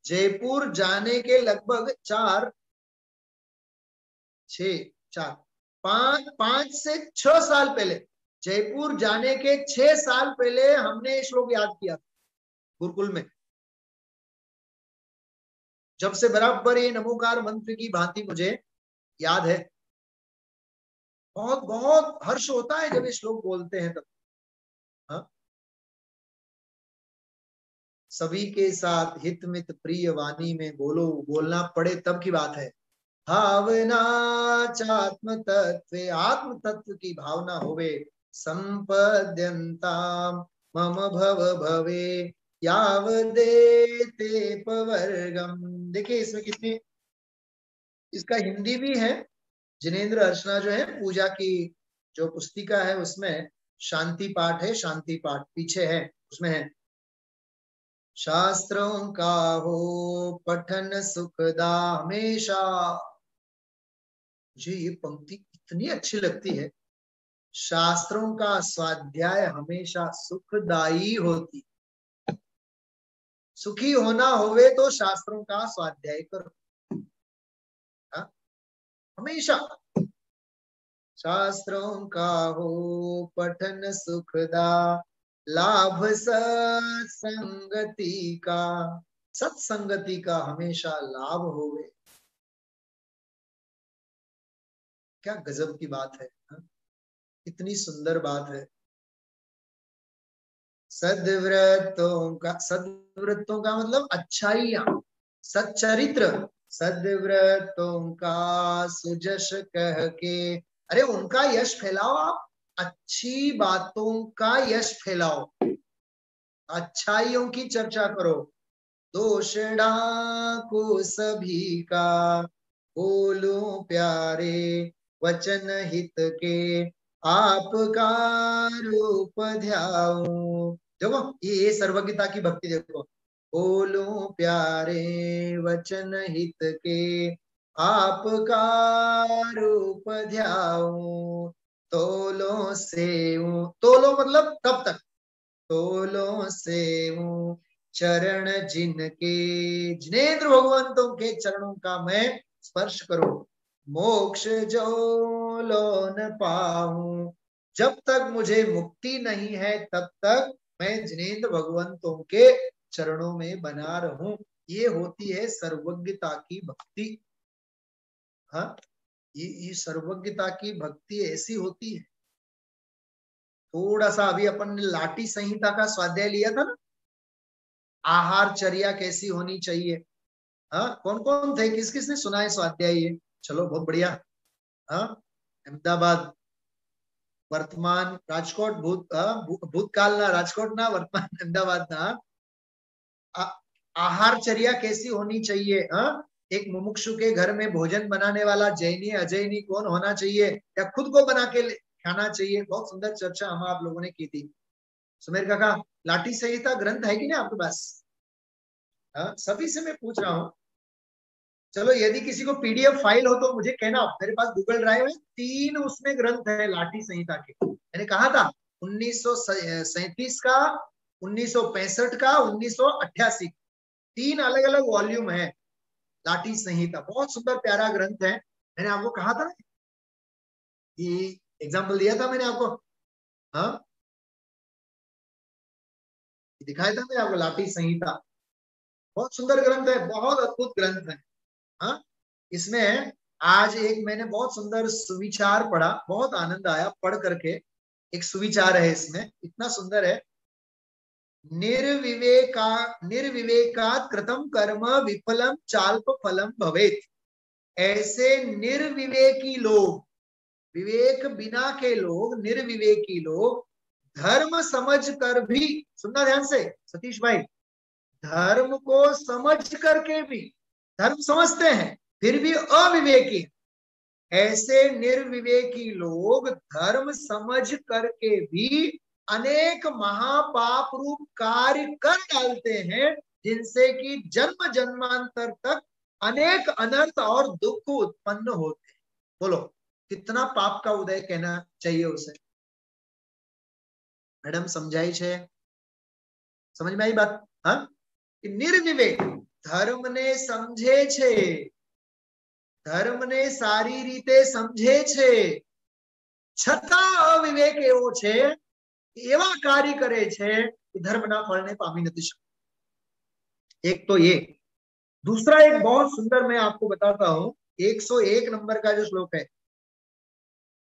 जयपुर जाने के लगभग 5 से 6 साल पहले, जयपुर जाने के 6 साल पहले हमने ये श्लोक याद किया गुरुकुल में। जब से बराबर ये नमोकार मंत्र की भांति मुझे याद है। बहुत बहुत हर्ष होता है जब ये श्लोक बोलते हैं तब। हाँ? सभी के साथ हित मित प्रिय वाणी में बोलो, बोलना पड़े तब की बात है। भावना चात्म तत्वे, आत्म तत्व की भावना होवे। संपद्यन्ताम मम भव भवे यावदेते पवर्गम। देखिए इसमें कितनी, इसका हिंदी भी है। जिनेंद्र अर्चना जो है पूजा की जो पुस्तिका है उसमें शांति पाठ है, शांति पाठ पीछे है, उसमें है शास्त्रों का हो पठन सुखदा हमेशा। मुझे ये पंक्ति इतनी अच्छी लगती है, शास्त्रों का स्वाध्याय हमेशा सुखदाई होती। सुखी होना होवे तो शास्त्रों का स्वाध्याय करो। हाँ? हमेशा शास्त्रों का हो पठन सुखदा, लाभ सत्संगति का, सत्संगति का हमेशा लाभ होवे। क्या गजब की बात है। हाँ? इतनी सुंदर बात है। सद्व्रतों का मतलब अच्छाइयां, सच्चरित्र, सद्व्रतों का सुजश कह के, अरे उनका यश फैलाओ आप, अच्छी बातों का यश फैलाओ, अच्छाइयों की चर्चा करो। दोष ढाको सभी का, बोलूं प्यारे वचन हित के, आपका रूप ध्याऊं। देखो ये सर्वज्ञता की भक्ति देखो, बोलूं प्यारे वचन हित के, आपका रूप ध्याऊं। तोलो सेऊं, तोलो मतलब तब तक, तोलो सेऊं चरण जिनके, जिनेंद्र भगवंतों के चरणों का मैं स्पर्श करूं। मोक्ष जो लो न पाऊं, जब तक मुझे मुक्ति नहीं है तब तक मैं जिनेंद्र भगवंतों के चरणों में बना रहूं। ये होती है सर्वज्ञता की भक्ति। हाँ, ये सर्वज्ञता की भक्ति ऐसी होती है। थोड़ा सा अभी अपन ने लाटी संहिता का स्वाध्याय लिया था ना, आहार चर्या कैसी होनी चाहिए। हाँ, कौन कौन थे, किस किसने सुना है स्वाध्याय ये? चलो बहुत बढ़िया। हाँ, अहमदाबाद, वर्तमान राजकोट, भूतकाल ना राजकोट ना, वर्तमान अहमदाबाद ना। आहार चर्या कैसी होनी चाहिए? हाँ, एक मुमुक्षु के घर में भोजन बनाने वाला जैनी अजैनी कौन होना चाहिए, या खुद को बना के खाना चाहिए? बहुत सुंदर चर्चा हम आप लोगों ने की थी। सुमेर काका, लाठी संहिता ग्रंथ है कि नहीं आपके पास? हाँ, सभी से मैं पूछ रहा हूँ। चलो यदि किसी को पीडीएफ फाइल हो तो मुझे कहना, मेरे पास गूगल ड्राइव है, 3 उसमें ग्रंथ है लाठी संहिता के। मैंने कहा था 1937 का, 1965 का, 1988, 3 अलग अलग वॉल्यूम है लाठी संहिता। बहुत सुंदर प्यारा ग्रंथ है। मैंने आपको कहा था ना, ये एग्जाम्पल दिया था मैंने आपको। हाँ, दिखाया था मैंने आपको लाठी संहिता। बहुत सुंदर ग्रंथ है, बहुत अद्भुत ग्रंथ है। हाँ, इसमें आज एक मैंने बहुत सुंदर सुविचार पढ़ा, बहुत आनंद आया पढ़ करके। एक सुविचार है इसमें, इतना सुंदर है। निर्विवेकात् कृतं कर्म विफलम चाल्प फलम भवेत्। ऐसे निर्विवेकी लोग, विवेक बिना के लोग, निर्विवेकी लोग धर्म समझ कर भी, सुनना ध्यान से सतीश भाई, धर्म को समझ करके भी, धर्म समझते हैं फिर भी अविवेकी। ऐसे निर्विवेकी लोग धर्म समझ करके भी अनेक महापाप रूप कार्य कर डालते हैं, जिनसे कि जन्म जन्मांतर तक अनेक अनर्थ और दुख उत्पन्न होते हैं। बोलो कितना पाप का उदय कहना चाहिए उसे? मैडम समझाई छे? समझ में आई बात? हाँ, निर्विवेक धर्म ने समझे छे, धर्म ने सारी रीते समझे छे, छતાં अविवेक एवो छे, एवा कार्य करे छे कि धर्मना फळने पामी नथी शकता। एक तो ये। दूसरा एक बहुत सुंदर मैं आपको बताता हूं, 101 नंबर का जो श्लोक है,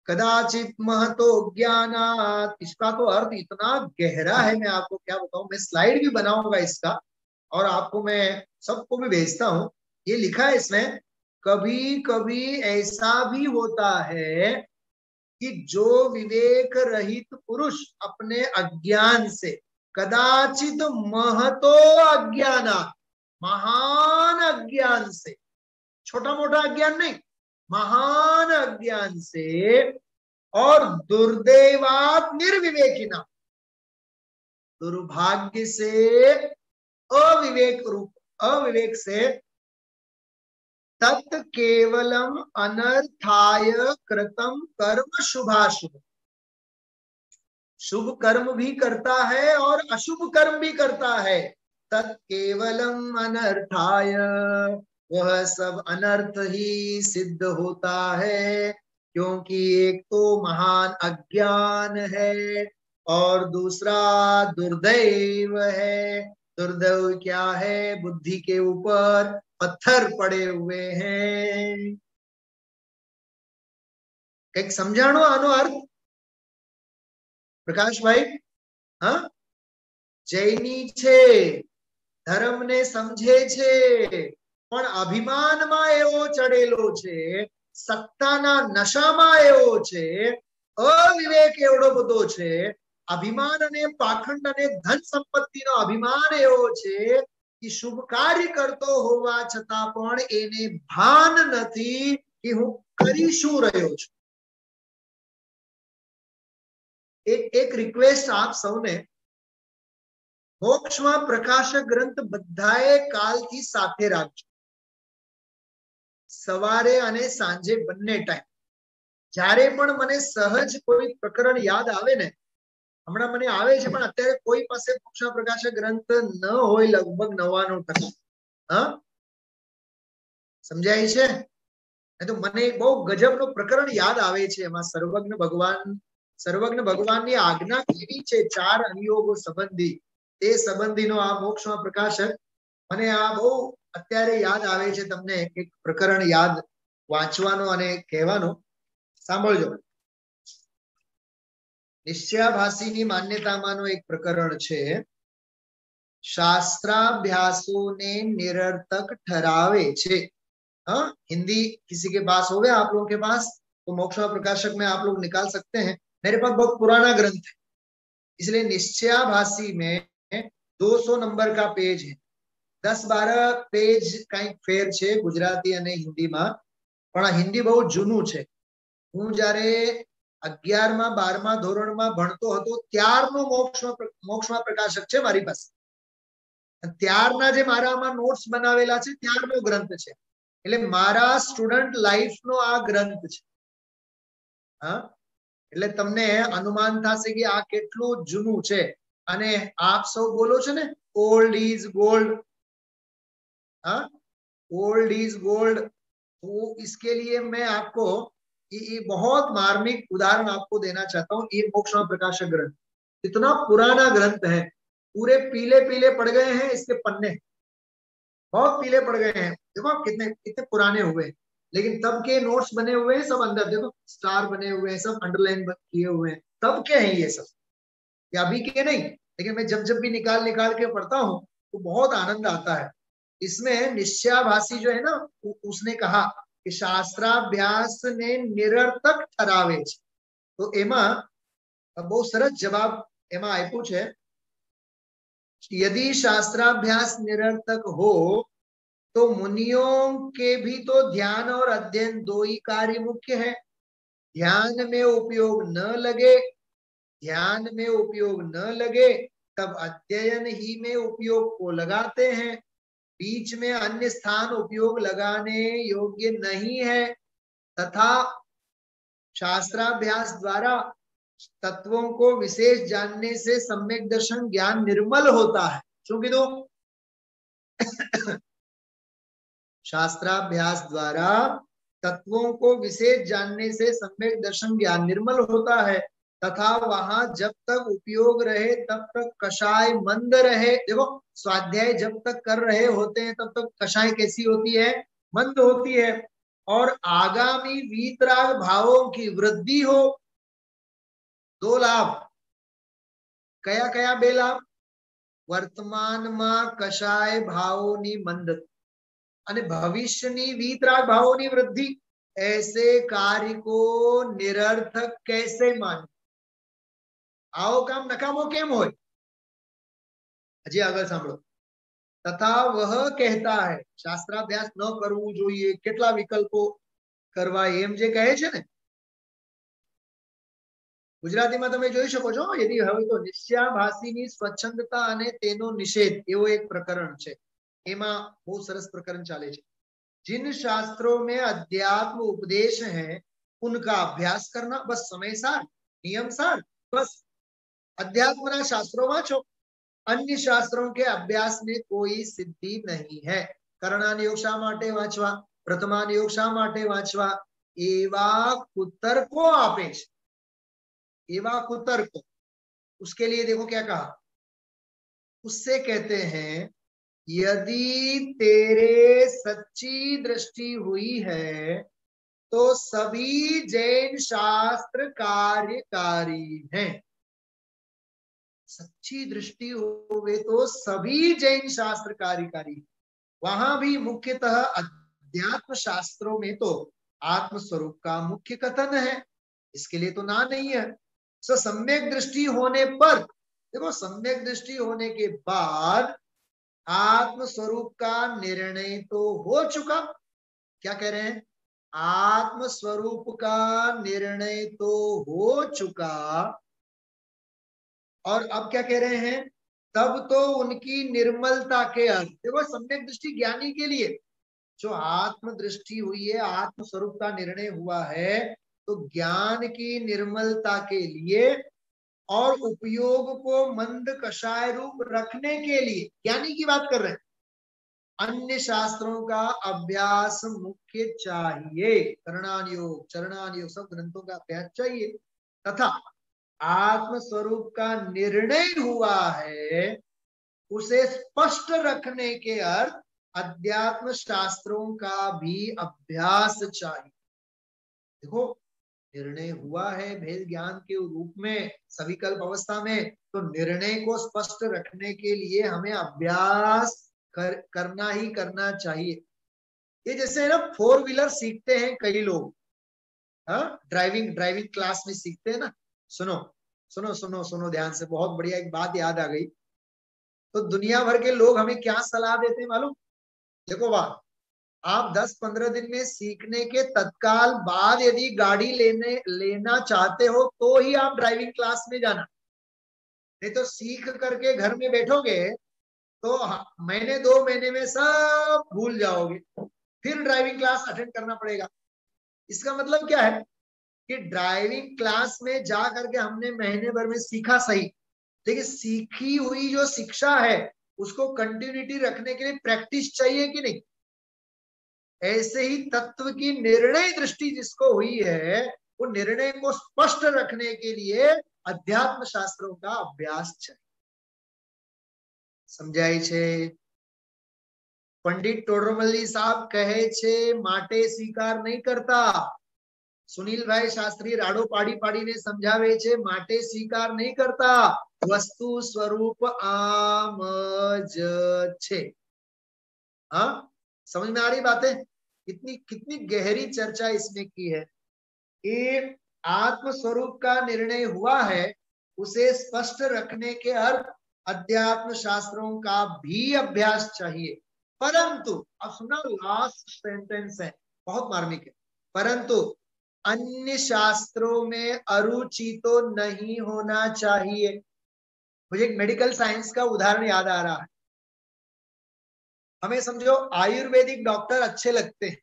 कदाचित महतो ज्ञानात्, इसका तो अर्थ इतना गहरा है, मैं आपको क्या बताऊं। मैं स्लाइड भी बनाऊंगा इसका और आपको मैं सबको भी भेजता हूं। ये लिखा है इसमें, कभी कभी ऐसा भी होता है कि जो विवेक रहित पुरुष अपने अज्ञान से, कदाचित महतो अज्ञानात्, महान अज्ञान से, छोटा मोटा अज्ञान नहीं, महान अज्ञान से, और दुर्दैवात् निर्विवेकिना, दुर्भाग्य से, अविवेक से, तत् केवलम अनर्थाय कृतम कर्म शुभाशुभ, शुभ कर्म भी करता है और अशुभ कर्म भी करता है। तत् केवलम अनर्थाय, वह सब अनर्थ ही सिद्ध होता है, क्योंकि एक तो महान अज्ञान है और दूसरा दुर्दैव है। दुर्दैव क्या है? बुद्धि के ऊपर पत्थर पड़े हुए हैं। एक समझाणो आनो अर्थ प्रकाश भाई? हाँ, जैनी छे, धर्म ने समझे छे, पण अभिमाનમાં એવો ચડેલો છે, સત્તાના નશામાં એવો છે, અવિવેક એવડો બધો છે, અભિમાન અને પાખંડ અને ધન સંપત્તિનો અભિમાન એવો છે कि शुभ कार्य करतो होवा छતાં પણ એને ભાન નથી કે હું કરી શું રહ્યો છું. એક રિક્વેસ્ટ આપ સૌને, મોક્ષમાં પ્રકાશક ગ્રંથ બધાએ કાલથી સાથે રાખજો. સવારે અને સાંજે બંને ટાઈમ જ્યારે પણ મને સહજ કોઈ પ્રકરણ યાદ આવે ને, હમણાં મને આવે છે પણ અત્યારે કોઈ પાસે મોક્ષમાં પ્રકાશક ગ્રંથ ન હોય, લગભગ 99%. હા, સમજાય છે? તો મને બહુ ગજબનું પ્રકરણ યાદ આવે છે. એમાં સર્વજ્ઞ ભગવાનની આજ્ઞા કેવી છે, 4 અનિયોગો સંબંધી, તે સંબંધીનો આ મોક્ષમાં પ્રકાશક મને આ બહુ અત્યારે યાદ આવે છે. તમને એક પ્રકરણ યાદ વાંચવાનો અને કહેવાનો. સાંભળજો. નિશ્ચયાભાસીની માન્યતામાંનું એક પ્રકરણ છે, शास्त्राभ्यासों ने निरर्थक ठहरावे छे. हाँ, हिंदी किसी के पास हो गया आप लोगों के पास तो मोक्षमा प्रकाशक में आप लोग निकाल सकते हैं. मेरे पास बहुत पुराना ग्रंथ है, इसलिए निश्चयाभासी में 200 नंबर का पेज है. 10-12 पेज कई फेर छे गुजराती અને હિન્દીમાં, પણ આ હિન્દી બહુ જૂનું છે. હું જ્યારે 11મા 12મા ધોરણમાં ભણતો હતો ત્યારનો મોક્ષમાં પ્રકાશક છે મારી પાસે. ત્યારના જે મારામાં નોટ્સ બનાવેલા છે ત્યારનો ગ્રંથ છે. એટલે મારા સ્ટુડન્ટ લાઈફનો આ ગ્રંથ છે. હા, એટલે તમને અનુમાન થશે કે આ કેટલું જૂનું છે. અને આપ સૌ બોલો છો ને ઓલ્ડ ઇઝ गोल्ड. हाँ, ओल्ड इज गोल्ड. तो इसके लिए मैं आपको ये बहुत मार्मिक उदाहरण आपको देना चाहता हूँ. ये मोक्षमा प्रकाशक ग्रंथ इतना पुराना ग्रंथ है, पूरे पीले पीले पड़ गए हैं इसके पन्ने, बहुत पीले पड़ गए हैं. देखो कितने कितने पुराने हुए, लेकिन तब के नोट्स बने हुए हैं सब. अंदर देखो स्टार बने हुए हैं, सब अंडरलाइन किए हुए हैं. तब के हैं ये सब, ये अभी के नहीं. लेकिन मैं जब भी निकाल के पढ़ता हूँ तो बहुत आनंद आता है. इसमें निश्चयाभासी जो है ना, उसने कहा कि शास्त्राभ्यास ने निरर्थक ठहरावे छे. तो एमा बहुत सरस जवाब एमा आप्यो छे. यदि शास्त्राभ्यास निरर्थक हो तो मुनियों के भी तो ध्यान और अध्ययन 2 ही कार्य मुख्य है. ध्यान में उपयोग न लगे तब अध्ययन ही में उपयोग को लगाते हैं. बीच में अन्य स्थान उपयोग लगाने योग्य नहीं है. तथा शास्त्राभ्यास द्वारा तत्वों को विशेष जानने से सम्यक दर्शन ज्ञान निर्मल होता है. શું કીધું? शास्त्राभ्यास द्वारा तत्वों को विशेष जानने से सम्यक दर्शन ज्ञान निर्मल होता है. तथा वहां जब तक उपयोग रहे तब तक कषाय मंद रहे. देखो स्वाध्याय जब तक कर रहे होते हैं तब तक कषाय कैसी होती है? मंद होती है. और आगामी वीतराग भावों की वृद्धि हो. 2 लाभ. कया कया 2 लाभ? वर्तमानमा कषाय भावोनी मंदता અને ભવિષ્યની વીતરાગ ભાવોની વૃદ્ધિ. ऐसे कार्य को निरर्थक कैसे माने? आओ काम नकामो केम होय? हजी आगळ सांभळो. तथा वह कहता है शास्त्राभ्यास न करवू जोईए, કેટલા વિકલ્પો કરવા એમ જે કહે છે ને, ગુજરાતીમાં તમે જોઈ શકો છો. यदि હવે તો નિશ્ચયાભાસીની સ્વચ્છંદતા અને તેનો નિષેધ એવો એક પ્રકરણ છે. એમાં બહુ સરસ પ્રકરણ ચાલે છે. जिन शास्त्रों में अध्यात्म उपदेश है उनका अभ्यास करना. बस समयसार नियमसार बस अध्यात्मना शास्त्रों वाँचो. अन्य शास्त्रों के अभ्यास में कोई सिद्धि नहीं है. करणानुयोग शा माटे वाँचवा, प्रथमानुयोग शा माटे वाँचवा, एवा कुतर्को आपे छे. एवा कुतर्को. उसके लिए देखो क्या कहा. उससे कहते हैं यदि तेरे सच्ची दृष्टि हुई है तो सभी जैन शास्त्र कार्यकारी हैं. सच्ची दृष्टि होवे तो सभी जैन शास्त्र कार्यकारी. वहां भी मुख्यतः अध्यात्म शास्त्रों में तो आत्म स्वरूप का मुख्य कथन है. इसके लिए तो ना नहीं है. सो सम्यक दृष्टि होने पर, देखो सम्यक दृष्टि होने के बाद आत्म स्वरूप का निर्णय तो हो चुका। क्या कह रहे हैं? आत्म स्वरूप का निर्णय तो हो चुका, और अब क्या कह रहे हैं? तब तो उनकी निर्मलता के अर्थ। देखो, सम्यक दृष्टि ज्ञानी के लिए जो आत्म दृष्टि हुई है, आत्म स्वरूप का निर्णय हुआ है, तो ज्ञान की निर्मलता के लिए और उपयोग को मंद कषाय रूप रखने के लिए, ज्ञानी की बात कर रहे हैं, अन्य शास्त्रों का अभ्यास मुख्य चाहिए। करणान योग, चरणान योग, सब ग्रंथों का अभ्यास चाहिए। तथा आत्म स्वरूप का निर्णय हुआ है, उसे स्पष्ट रखने के अर्थ अध्यात्म शास्त्रों का भी अभ्यास चाहिए। देखो, निर्णय हुआ है भेद ज्ञान के रूप में सविकल्प अवस्था में, तो निर्णय को स्पष्ट रखने के लिए हमें अभ्यास करना ही करना चाहिए। ये जैसे ना 4 व्हीलर सीखते हैं कई लोग, हाँ, ड्राइविंग क्लास में सीखते हैं ना। सुनो सुनो सुनो सुनो ध्यान से, बहुत बढ़िया एक बात याद आ गई। तो दुनिया भर के लोग हमें क्या सलाह देते हैं मालूम? देखो बात, आप 10-15 दिन में सीखने के तत्काल बाद यदि गाड़ी लेना चाहते हो तो ही आप ड्राइविंग क्लास में जाना। नहीं तो सीख करके घर में बैठोगे तो महीने 2 महीने में सब भूल जाओगे, फिर ड्राइविंग क्लास अटेंड करना पड़ेगा। इसका मतलब क्या है कि ड्राइविंग क्लास में जा करके हमने महीने भर में सीखा सही, लेकिन सीखी हुई जो शिक्षा है उसको कंटिन्यूटी रखने के लिए प्रैक्टिस चाहिए कि नहीं? ऐसे ही तत्व की निर्णय दृष्टि जिसको हुई है, वो निर्णय को स्पष्ट रखने के लिए अध्यात्म शास्त्रों का अभ्यास चाहिए। समझाय छे? पंडित टोडरमल्ली साहब कहे छे माटे स्वीकार नहीं करता। सुनील भाई शास्त्री राडो पाड़ी पाड़ी ने समझावे छे माटे स्वीकार नहीं करता, वस्तु स्वरूप आम ज छे। हाँ, समझ में आ रही बातें? कितनी कितनी गहरी चर्चा इसमें की है कि आत्म स्वरूप का निर्णय हुआ है, उसे स्पष्ट रखने के अर्थ अध्यात्म शास्त्रों का भी अभ्यास चाहिए। परंतु अब सुना, लास्ट सेंटेंस है, बहुत मार्मिक है। परंतु अन्य शास्त्रों में अरुचि तो नहीं होना चाहिए। मुझे एक मेडिकल साइंस का उदाहरण याद आ रहा है। हमें समझो आयुर्वेदिक डॉक्टर अच्छे लगते हैं,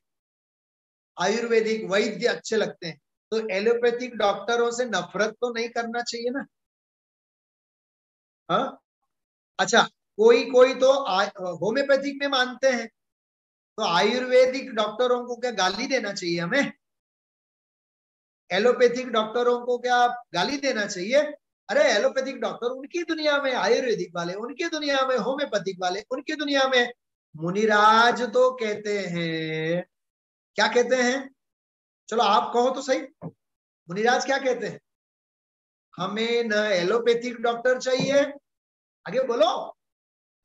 आयुर्वेदिक वैद्य अच्छे लगते हैं, तो एलोपैथिक डॉक्टरों से नफरत तो नहीं करना चाहिए ना? हाँ, अच्छा, कोई कोई तो होम्योपैथिक में मानते हैं, तो आयुर्वेदिक डॉक्टरों को क्या गाली देना चाहिए हमें? एलोपैथिक डॉक्टरों को क्या गाली देना चाहिए? अरे एलोपैथिक डॉक्टर उनकी दुनिया में, आयुर्वेदिक वाले उनकी दुनिया में, होम्योपैथिक वाले उनकी दुनिया में। मुनिराज तो कहते हैं, क्या कहते हैं? चलो आप कहो तो सही, मुनिराज क्या कहते हैं? हमें न एलोपैथिक डॉक्टर चाहिए, आगे बोलो,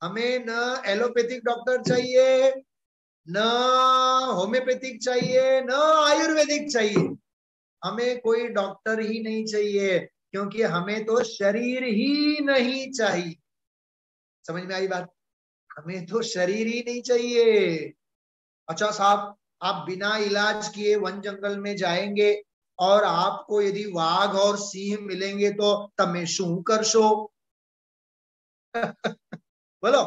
हमें न एलोपैथिक डॉक्टर चाहिए, न होम्योपैथिक चाहिए, न आयुर्वेदिक चाहिए। हमें कोई डॉक्टर ही नहीं चाहिए, क्योंकि हमें तो शरीर ही नहीं चाहिए। समझ में आई बात? हमें तो शरीर ही नहीं चाहिए। अच्छा साहब, आप बिना इलाज किए वन जंगल में जाएंगे और आपको यदि वाघ और सिंह मिलेंगे तो तमें शू करशो? बोलो,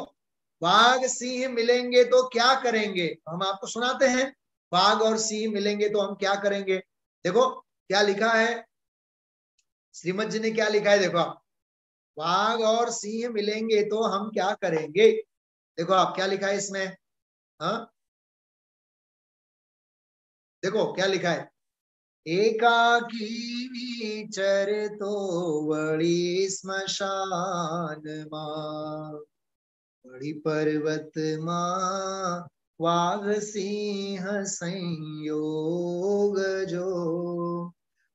वाघ सिंह मिलेंगे तो क्या करेंगे? हम आपको सुनाते हैं, वाघ और सिंह मिलेंगे तो हम क्या करेंगे। देखो क्या लिखा है, श्रीमद जी ने क्या लिखा है, देखो आप, वाघ और सिंह मिलेंगे तो हम क्या करेंगे। देखो आप क्या लिखा है इसमें, हाँ देखो क्या लिखा है, एकाकी विचरतो वळी स्मशान मां, वळी पर्वत मां वाघ सिंह संयोग जो,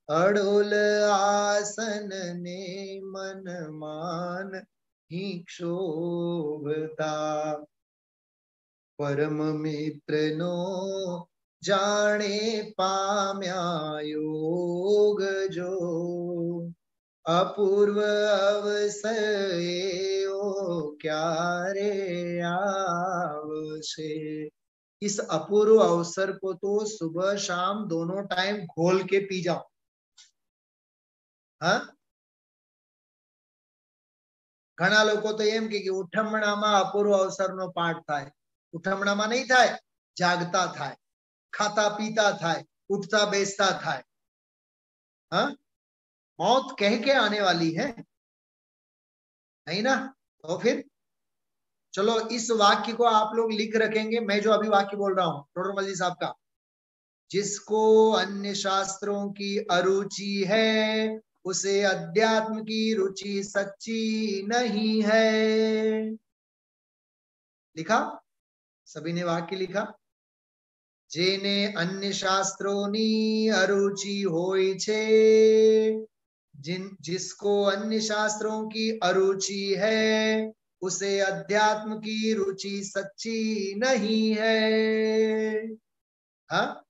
अडोल आसन ने मन मान ही क्षोभता, परम मित्र नो जाने पाम्या योग जो, अपूर्व अवसरे क्या रे आवशे। इस अपूर्व अवसर को तो सुबह शाम दोनों टाइम घोल के पी जाओ। हाँ, घना लोग तो एम के उठमणाમાં અપૂર્વ અવસરનો પાઠ થાય। ઉઠમણામાં નહીં થાય, જાગતા થાય, ખાતા પીતા થાય, उठता बेचता થાય। हाँ, मौत कह के आने वाली है, नहीं ना? तो फिर चलो इस वाक्य को आप लोग लिख रखेंगे। मैं जो अभी वाक्य बोल रहा हूं टोडरमल जी साहब का, जिसको अन्य शास्त्रों की अरुचि है उसे अध्यात्म की रुचि सच्ची नहीं है। लिखा? सभी ने वाक्य लिखा? जेने अन्य शास्त्रोनी अरुचि होय छे, जिसको अन्य शास्त्रों की अरुचि है उसे अध्यात्म की रुचि सच्ची नहीं है। हाँ,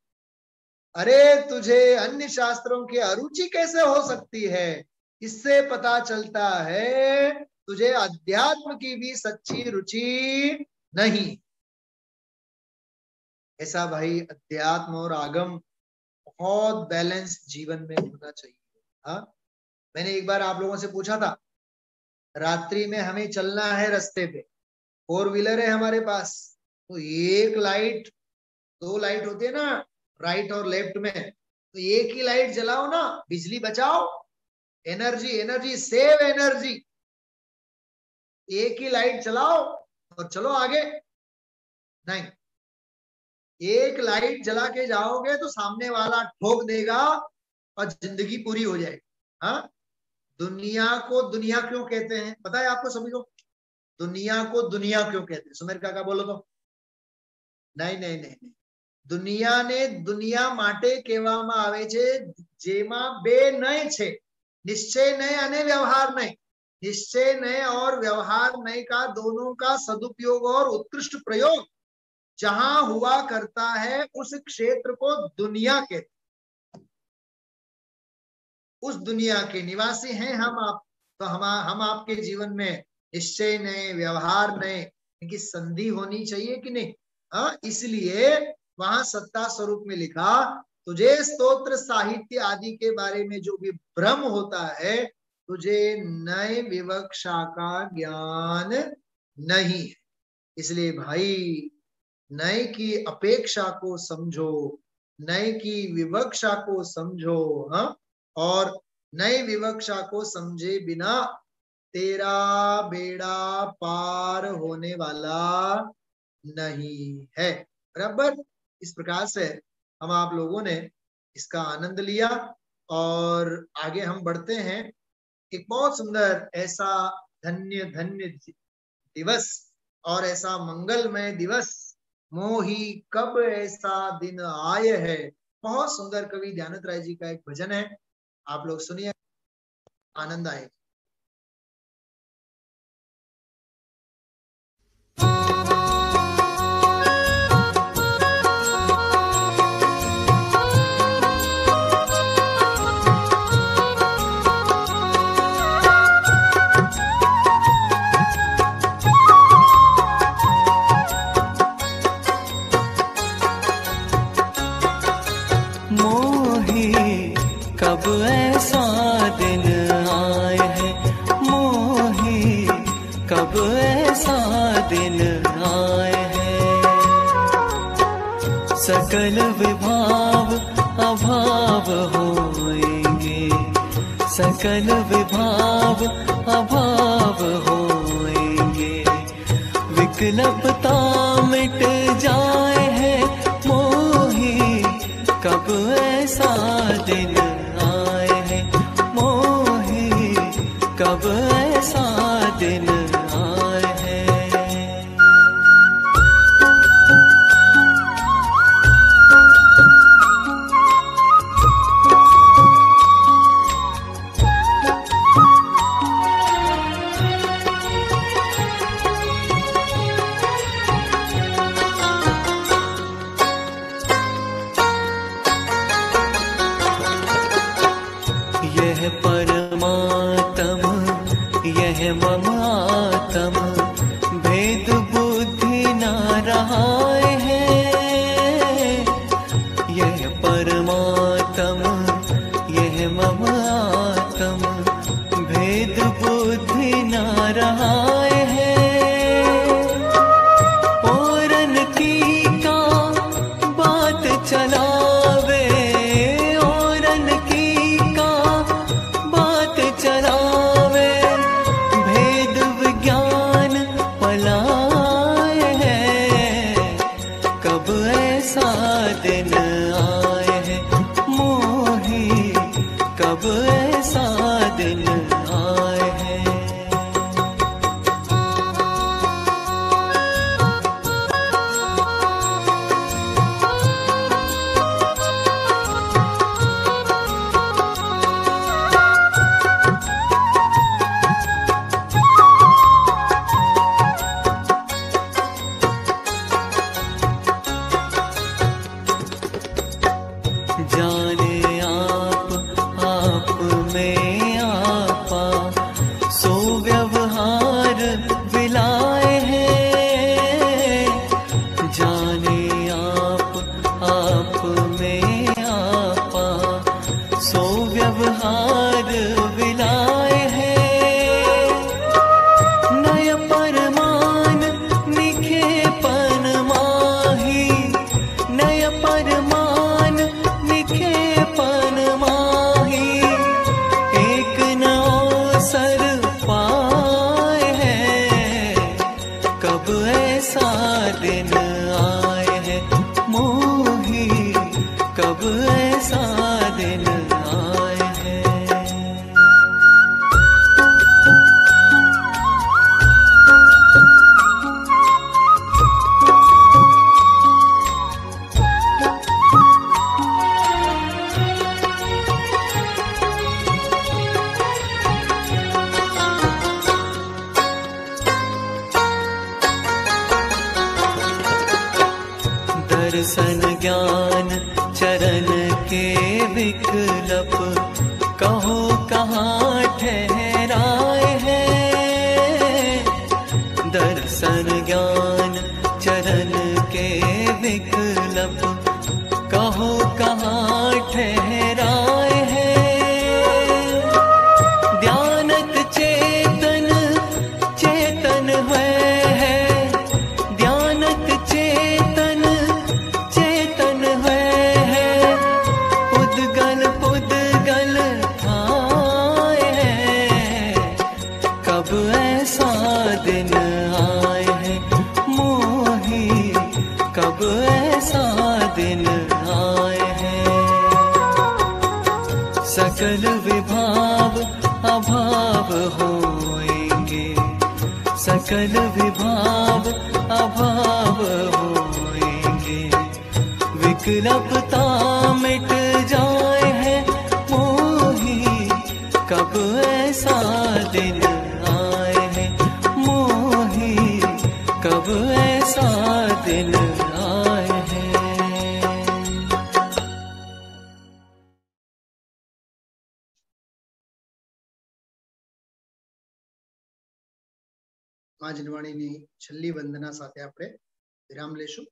अरे तुझे अन्य शास्त्रों की अरुचि कैसे हो सकती है? इससे पता चलता है तुझे अध्यात्म की भी सच्ची रुचि नहीं। ऐसा भाई अध्यात्म और आगम बहुत बैलेंस जीवन में होना चाहिए। हाँ, मैंने एक बार आप लोगों से पूछा था, रात्रि में हमें चलना है रास्ते पे, 4 व्हीलर है हमारे पास, तो एक लाइट, 2 लाइट होती है ना राइट और लेफ्ट में, तो एक ही लाइट जलाओ ना, बिजली बचाओ, एनर्जी एनर्जी सेव एनर्जी। एक ही लाइट चलाओ और चलो आगे। नहीं, एक लाइट जला के जाओगे तो सामने वाला ठोक देगा और जिंदगी पूरी हो जाएगी। हाँ, दुनिया को दुनिया क्यों कहते हैं पता है आपको सभी को? दुनिया को दुनिया क्यों कहते हैं? सुमेर काका बोलो तो। नहीं नहीं नहीं नहीं, दुनिया ने दुनिया માટે કહેવામાં આવે છે જેમાં બે નય છે, નિશ્ચય નય અને વ્યવહાર નય। निश्चय नय और व्यवहार नय का दोनों का सदुपयोग और उत्कृष्ट प्रयोग जहां हुआ करता है उस क्षेत्र को दुनिया कहते। उस दुनिया के निवासी हैं हम आप, तो हम आपके जीवन में निश्चय नय व्यवहार नय की संधि होनी चाहिए कि नहीं? हाँ, इसलिए वहां सत्ता स्वरूप में लिखा, तुझे स्तोत्र साहित्य आदि के बारे में जो भी भ्रम होता है, तुझे नए विवक्षा का ज्ञान नहीं है। इसलिए भाई नए की अपेक्षा को समझो, नए की विवक्षा को समझो। हाँ, और नए विवक्षा को समझे बिना तेरा बेड़ा पार होने वाला नहीं है। बराबर? इस प्रकार से हम आप लोगों ने इसका आनंद लिया और आगे हम बढ़ते हैं। एक बहुत सुंदर ऐसा धन्य धन्य दिवस और ऐसा मंगलमय दिवस, मोही कब ऐसा दिन आए है। बहुत सुंदर कवि ध्यानत राय जी का एक भजन है, आप लोग सुनिए, आनंद आएगा। कब ऐसा दिन आए है, मोही कब ऐसा दिन आए है। सकल विभाव अभाव होएंगे, सकल विभाव अभाव होएंगे। विकल्पता मिट जाए है, मोही कब ऐसा दिन कब ऐसा दिन आए है। यह परमात्म यह मम परमात्म भेद बुद्धि न रहाए है। यह परमात्म यह मम आत्म भेद बुद्धि न रहाए है। औरन की का बात चलावे, औरन की का बात चलावे, भेद विज्ञान पलाए है। कब ऐसा दिन आए है मोही, कब ऐसा दिन आए है। जाने आप में आपा, सो व्यवहार विलाए है। जाने आप में आपा, सो व्यवहार विलाए है। नय परमान निखेपन माही, नय परमान निखेपन माही, एक न अवसर पाए है। कब ऐसा दिन आए है मोही, कब ऐसा दिन आए है। दर्शन ज्ञान चरण के विकल्प, कहो कहाँ ठहराए है। दर्शन ज्ञान चरण के विकल्प, कहो कहाँ ठहराए है। ध्यानत चेतन चेतन है, ध्यानत चेतन चेतन है। पुद्गल पुद्गल थाए है। कब ऐसा दिन आए है मोही, कब ऐसा दिन आए है। सकल विभाव अभाव होएंगे, सकल विभाव अभाव होएंगे। विकल्पता मिट जाए है मोही, कब ऐसा दिन आए है मोही, कब ऐसा दिन आए है। આજનવાણીની છેલ્લી વંદના સાથે આપણે વિરામ લેશું.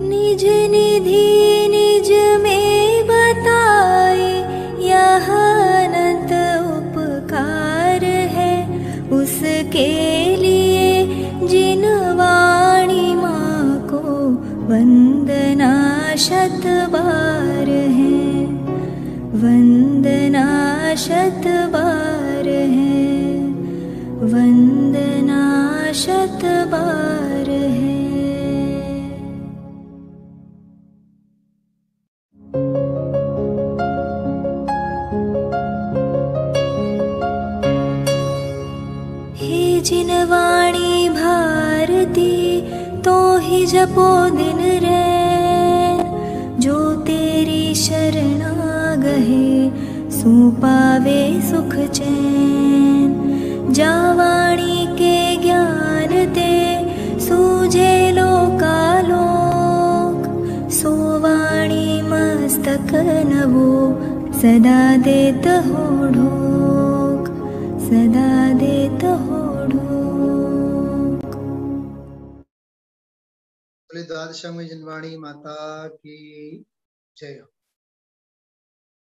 निज निधि निज में बताए, यह अनंत उपकार है उसके लिए जिन वाणी माँ को वंदना शत बार है, वंदना शत बार है, वंदना शत बार है। हे जिन वाणी भारती तो ही जपो दिन रैन, जो तेरी शरणा गहे सो सू पावे सुख चैन। जा वाणी के ज्ञान ते सूझे लोकालोक, सो वाणी मस्तक नवो सदा देत हो ढोक, सदा देत हो ढोक। द्वादशामयी जनवाणी माता की जय।